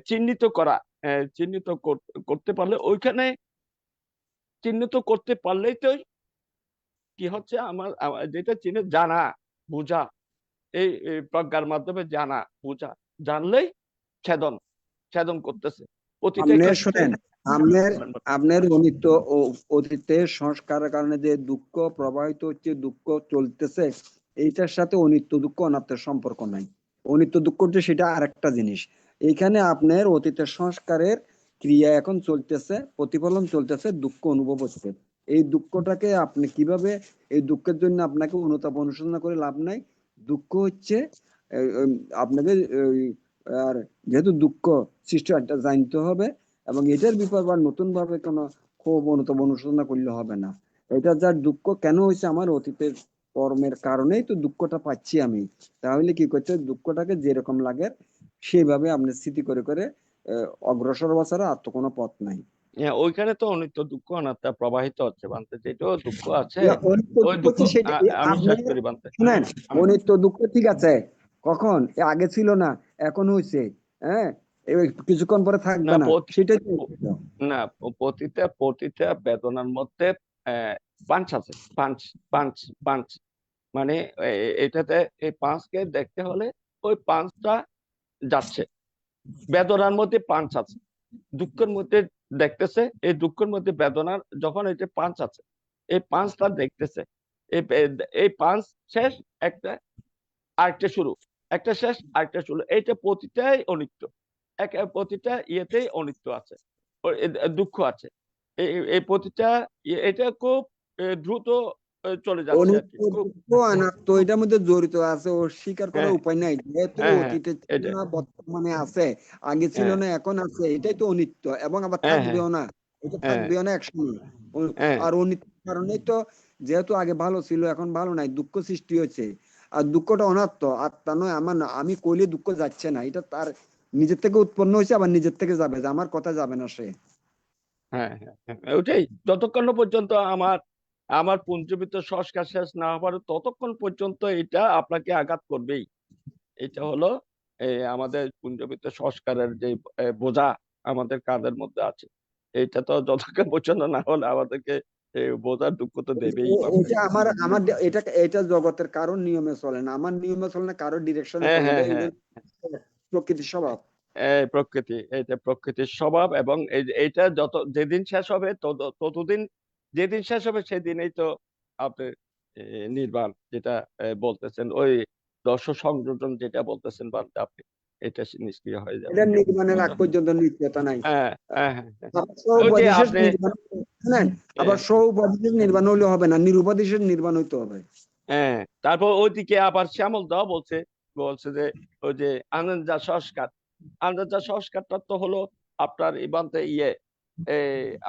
চিহ্নিত করতে পারলে, ওইখানে চিহ্নিত করতে পারলেই তো কি হচ্ছে, আমার যেটা চিনে জানা বোঝা, এই প্রজ্ঞার মাধ্যমে জানা বোঝা, জানলেই ছেদন করতেছে। আপনার অনিত্য ও অতীতের সংস্কারের কারণে যে দুঃখ প্রবাহিত হচ্ছে, দুঃখ চলতেছে, এইটার সাথে অনিত্য দুঃখ অনাত্মের সম্পর্ক নাই। অনিত্য দুঃখ হচ্ছে সেটা আরেকটা জিনিস। এইখানে আপনার অতীতের সংস্কারের ক্রিয়া এখন চলতেছে, প্রতিফলন চলতেছে, দুঃখ অনুভব হচ্ছে। এই দুঃখটাকে আপনি কিভাবে, এই দুঃখের জন্য আপনাকে অনুতাপ অনুশোচনা করে লাভ নাই। দুঃখ হচ্ছে আপনাকে আর যেহেতু দুঃখ সৃষ্টি একটা জানতে হবে, এবং এটার বিপরীত বা নতুন ভাবে কোনো ক্ষোভ অনুতাপ অনুশোচনা করলে হবে না। এটা যার দুঃখ কেন হয়েছে, আমার অতীতের কর্মের কারণেই তো দুঃখটা পাচ্ছি আমি। তাহলে কি করতে, দুঃখটাকে যেরকম লাগে সেইভাবে আপনি স্মৃতি করে করে অগ্রসর হওয়া ছাড়া আর তো কোনো পথ নাই। ওইখানে তো অনিত্য দুঃখ অনাত্মা প্রবাহিত হচ্ছে বানতে, যেটাও দুঃখ আছে ওই দুঃখ আমি শেষ করি বানতে। শুনেন, অনিত্য দুঃখ ঠিক আছে, কখন আগে ছিল না, এখন হয়েছে, হ্যাঁ কিছুক্ষণ পরে থাকবে না, সেটাই না। প্রতিটা বেদনার মধ্যে পাঞ্চ আছে, পাঞ্চ মানে এটাতে এই পাঁচকে দেখতে হলে ওই পাঁচটা যাচ্ছে, বেদনার মধ্যে পাঞ্চ আছে, দুঃখের মধ্যে দেখতেছে, এই দুঃখের মধ্যে বেদনার যখন এটা পাঞ্চ আছে, এই পাঁচটা দেখতেছে, এই পাঁচ শেষ, একটা আরেকটা শুরু, একটা শেষ আরেকটা শুরু, এইটা প্রতিটাই অনিত্য, প্রতিটা ইয়েতেই অনিত্য আছে, দুঃখ আছে। এই প্রতিটা এটা খুব দ্রুত চলে যাচ্ছে আর কি। এটার মধ্যে জড়িত আছে, ও স্বীকার করার উপায় নাই। যেহেতু অতীতে ছিল না, বর্তমানে আছে, আগে ছিল না এখন আছে, এটাই তো অনিত্য, এবং আবার থাকবেও না, এটা থাকবেও না একসময়। আর অনিত্যের কারণেই তো, যেহেতু আগে ভালো ছিল এখন ভালো নাই, দুঃখ সৃষ্টি হয়েছে। আর দুঃখটা অনাত্ম, আত্মা নয় আমার না, আমি কইলে দুঃখ যাচ্ছে না, এটা তার নিজের থেকে উৎপন্ন হয়েছে, আবার নিজের থেকে যাবে, যে আমার কথা যাবে না সে। হ্যাঁ হ্যাঁ হ্যাঁ, ওটাই। যতক্ষণ না পর্যন্ত আমার আমার পুঞ্জীবিত সংস্কার শেষ না হবার, ততক্ষণ পর্যন্ত এটা আপনাকে আঘাত করবেই। এটা হলো আমাদের পুঞ্জীবিত সংস্কারের যে বোঝা আমাদের কাঁধের মধ্যে আছে, এইটা তো যতক্ষণ পর্যন্ত না হলে আমাদেরকে বোঝার দুঃখ তো দেবেই বাবা। এটা আমার আমার এটা এটা জগতের কারোর নিয়মে চলে না, আমার নিয়মে চলে না, কারোর ডিরেকশনে হ্যাঁ চলে হ্যাঁ না, হ্যাঁ, এটা প্রকৃতির স্বভাব। প্রকৃতি, এটা প্রকৃতির স্বভাব। এবং এইটা যেদিন শেষ হবে ততদিন, যেদিন শেষ হবে সেদিনই তো আপনি নির্বাণ যেটা বলতেছেন, ওই দর্শ সংযোজন যেটা বলতেছেন বান্দা আপনি, এটা নিষ্ক্রিয় হয়ে যাবে। এটা নির্মাণের আগ পর্যন্ত নিত্যতা নাই। হ্যাঁ হ্যাঁ হ্যাঁ হ্যাঁ। আবার ওই যে সৌপদেশের আপনি নির্বাণ, শুনেন, আবার সৌপদেশের নির্বাণ হইলে হবে না, নিরুপদেশের নির্বাণ হইতে হবে। হ্যাঁ, তারপর ওইদিকে আবার শ্যামল দাও বলছে বলছে যে ওই যে আনন্দা সংস্কার, আনন্দা সংস্কারটা তো হলো আপনার ইবান্তে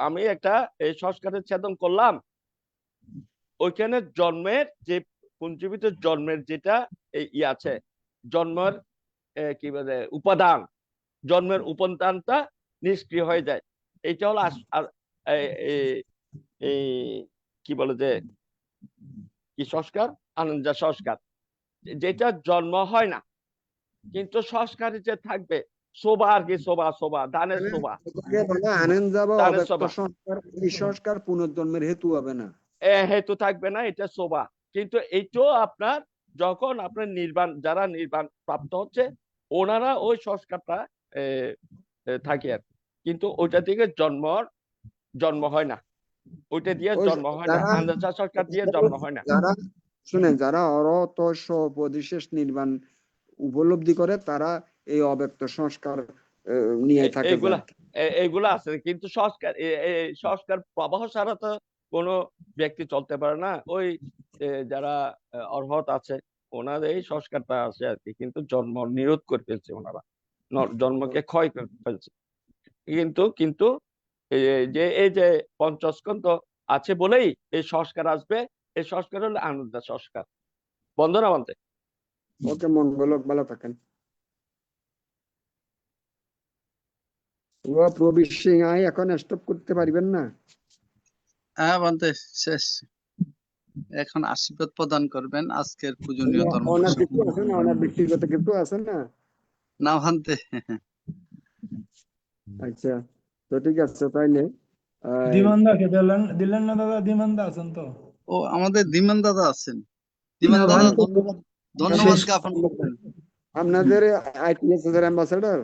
আমি একটা এই সংস্কারের ছেদন করলাম, ওইখানে জন্মের যে পুঞ্জীবিত জন্মের যেটা আছে, জন্মের কি বলে উপাদান, জন্মের উপাদানটা নিষ্ক্রিয় হয়ে যায়। এটা হলো এই কি বলে যে কি সংস্কার, আনন্দা সংস্কার, যেটা জন্ম হয় না কিন্তু সংস্কারে যে থাকবে, শোভা আর কি, শোভা শোভা দানের শোভা, আনন্দ বা দানের অব্যক্ত শোভা সংস্কার, এই সংস্কার পুনর্জন্মের হেতু হবে না। হেতু থাকবে না, এটা শোভা। কিন্তু এইটাও আপনার যখন আপনার নির্বাণ, যারা নির্বাণ প্রাপ্ত হচ্ছে ওনারা ওই সংস্কারটা থাকে আর কি। কিন্তু ওইটা থেকে জন্ম হয় না, ওইটা দিয়ে জন্ম হয় না, আন্দাজা সংস্কার দিয়ে জন্ম হয় না। যারা শুনেন, যারা অরত সপরিশেষ নির্বাণ উপলব্ধি করে তারা এই অব্যক্ত সংস্কার নিয়ে থাকে। এইগুলা আছে, কিন্তু সংস্কার সংস্কার প্রবাহ ছাড়া তো কোনো ব্যক্তি চলতে পারে না। ওই যারা অর্হত আছে ওনাদের এই সংস্কারটা আছে আর কি, কিন্তু জন্ম নিরোধ করে ফেলছে ওনারা, জন্মকে ক্ষয় করে ফেলছে। কিন্তু কিন্তু এই যে পঞ্চস্কন্ধ আছে বলেই এই সংস্কার আসবে। এই সংস্কার হলো আনন্দ সংস্কার। বন্দনা বলতে ওকে, মঙ্গল হোক, ভালো থাকেন। প্রবীর সিং আই এখন স্টপ করতে পারবেন না? হ্যাঁ বলতে শেষ, এখন আশীর্বাদ প্রদান করবেন আজকের পূজনীয় ধর্ম। ওনার কিছু আছে না, ওনার ব্যক্তিগত কিছু আছে না? না ভান্তে। আচ্ছা, তো ঠিক আছে তাইলে। দিমানদাকে দিলেন না দাদা? দিমানদা আছেন তো? ও আমাদের ধীমান দাদা আছেন। ধীমান দাদা ধন্যবাদ, ধন্যবাদ জ্ঞাপন করবেন। আপনাদের আইটিএস এর অ্যাম্বাসেডর।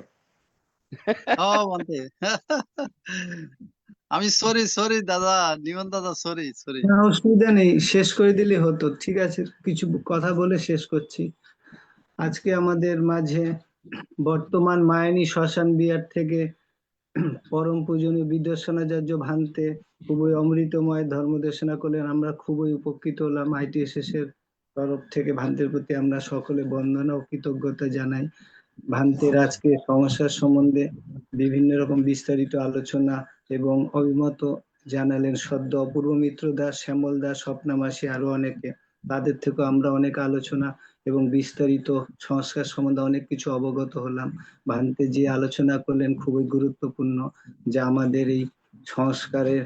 আমি সরি দাদা, নিমন দাদা সরি। অসুবিধা নেই, শেষ করে দিলে হতো। ঠিক আছে, কিছু কথা বলে শেষ করছি। আজকে আমাদের মাঝে বর্তমান মায়ানী শ্মশান বিহার থেকে পরম পূজনীয় বিদর্শনাচার্য ভান্তে খুবই অমৃতময় ধর্ম দেশনা করলেন। আমরা খুবই উপকৃত হলাম। আইটিএসএস এর তরফ থেকে ভান্তের প্রতি আমরা সকলে বন্দনা ও কৃতজ্ঞতা জানাই। ভান্তের আজকে সমস্যার সম্বন্ধে বিভিন্ন রকম বিস্তারিত আলোচনা এবং অভিমত জানালেন সদ্য অপূর্ব মিত্র দাস, শ্যামল দাস, স্বপ্নামাসী, আরো অনেকে। তাদের থেকেও আমরা অনেক আলোচনা এবং বিস্তারিত সংস্কার সম্বন্ধে অনেক কিছু অবগত হলাম। ভান্তে যে আলোচনা করলেন খুবই গুরুত্বপূর্ণ, যা আমাদের এই সংস্কারের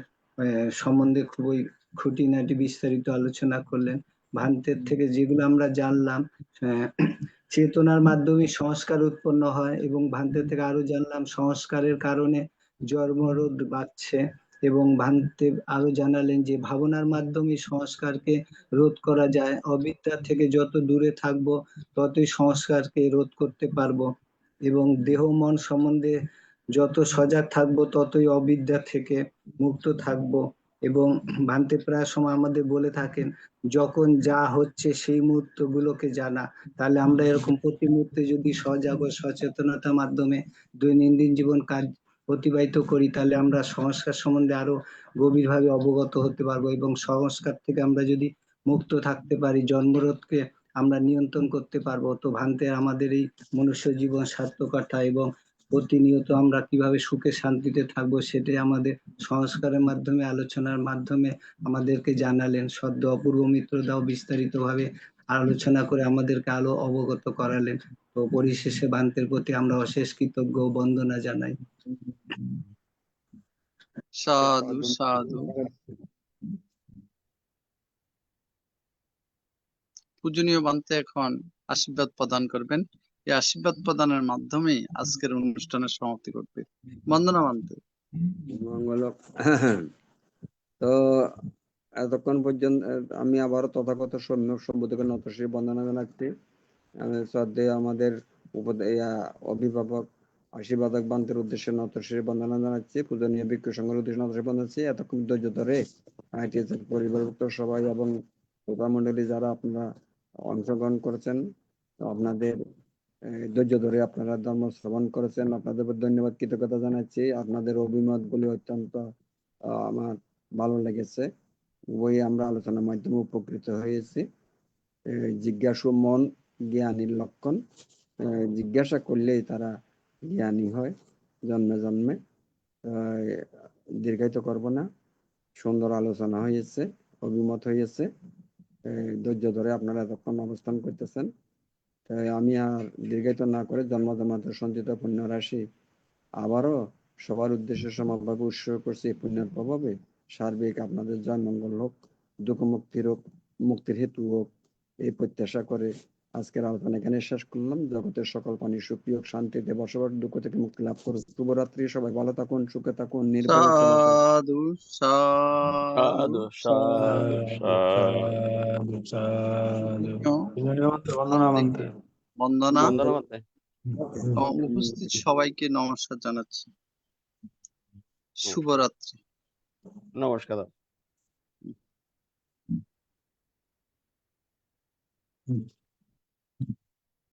সম্বন্ধে খুবই খুঁটিনাটি বিস্তারিত আলোচনা করলেন। ভান্তের থেকে যেগুলো আমরা জানলাম, চেতনার মাধ্যমে সংস্কার উৎপন্ন হয়, এবং ভান্তের থেকে আরো জানলাম সংস্কারের কারণে জন্মরোধ বাড়ছে, এবং ভান্তে আরো জানালেন যে ভাবনার মাধ্যমে সংস্কারকে রোধ করা যায়। অবিদ্যা থেকে যত দূরে থাকবো ততই সংস্কারকে রোধ করতে পারবো, এবং দেহ মন সম্বন্ধে যত সজাগ থাকবো ততই অবিদ্যা থেকে মুক্ত থাকবো। এবং ভান্তে প্রায় সময় আমাদের বলে থাকেন, যখন যা হচ্ছে সেই মুহূর্ত গুলোকে জানা। তাহলে আমরা এরকম প্রতি মুহূর্তে যদি সজাগ ও সচেতনতার মাধ্যমে দৈনন্দিন জীবন কাজ অতিবাহিত করি, তাহলে আমরা সংস্কার সম্বন্ধে আরো গভীরভাবে অবগত হতে পারবো, এবং সংস্কার থেকে আমরা যদি মুক্ত থাকতে পারি, জন্মরোধকে আমরা নিয়ন্ত্রণ করতে পারবো। তো ভান্তে আমাদের এই মনুষ্য জীবন সার্থকতা এবং প্রতিনিয়ত আমরা কিভাবে সুখে শান্তিতে থাকবো সেটাই আমাদের সংস্কারের মাধ্যমে, আলোচনার মাধ্যমে আমাদেরকে জানালেন। সদ্য অপূর্ব মিত্র দাও বিস্তারিত ভাবে আলোচনা করে আমাদেরকে আলো অবগত করালেন। তো পরিশেষে বান্তের প্রতি আমরা অশেষ কৃতজ্ঞ ও বন্দনা জানাই। সাধু সাধু। পূজনীয় বান্তে এখন আশীর্বাদ প্রদান করবেন। এই আশীর্বাদ প্রদানের মাধ্যমে আজকের অনুষ্ঠানের সমাপ্তি করবে। বন্দনা বান্তে। মঙ্গল। তো এতক্ষণ পর্যন্ত আমি আবারও তথাগত সম্যক সম্বুদ্ধকে নতশির বন্দনা জানাচ্ছি। শ্রদ্ধেয় আমাদের অভিভাবক আশীর্বাদক বান্তের উদ্দেশ্যে নতশির বন্দনা জানাচ্ছি। পূজনীয় ভিক্ষু সংঘের উদ্দেশ্যে নতশির বন্দনা জানাচ্ছি। এতক্ষণ ধৈর্য ধরে আইটিএস পরিবারভুক্ত সবাই এবং শ্রোতা মণ্ডলী যারা আপনারা অংশগ্রহণ করেছেন, আপনাদের ধৈর্য ধরে আপনারা ধর্ম শ্রবণ করেছেন, আপনাদের উপর ধন্যবাদ কৃতজ্ঞতা জানাচ্ছি। আপনাদের অভিমত গুলি অত্যন্ত আমার ভালো লেগেছে। উভয়ই আমরা আলোচনার মাধ্যমে উপকৃত হয়েছি। জিজ্ঞাসু মন জ্ঞানীর লক্ষণ। জিজ্ঞাসা করলেই তারা জ্ঞানী হয় জন্মে জন্মে। দীর্ঘায়িত করব না, সুন্দর আলোচনা হয়েছে, অভিমত হয়েছে। ধৈর্য ধরে আপনারা এতক্ষণ অবস্থান করতেছেন। আমি আর দীর্ঘায়িত না করে জন্ম জন্মান্তর সঞ্চিত পুণ্য রাশি আবারও সবার উদ্দেশ্যে সমানভাবে উৎসর্গ করছি। এই পুণ্যের প্রভাবে সার্বিক আপনাদের জয় মঙ্গল হোক, দুঃখ মুক্তির হোক, মুক্তির হেতু হোক, এই প্রত্যাশা করে আজকের আলোচনা এখানে শেষ করলাম। জগতের সকল প্রাণী সুখী হোক, শান্তিতে বসবাস, দুঃখ থেকে মুক্তি লাভ করুক। শুভরাত্রি, সবাই ভালো থাকুন, সুখে থাকুন, নির্ভয়ে সেবা করুন। সাধু সাধু সাধু সাধু সাধু। বন্দনা বান্তে। বন্দনা বন্দনা বান্তে। এবং উপস্থিত সবাইকে নমস্কার জানাচ্ছি। শুভরাত্রি। নমস্কার।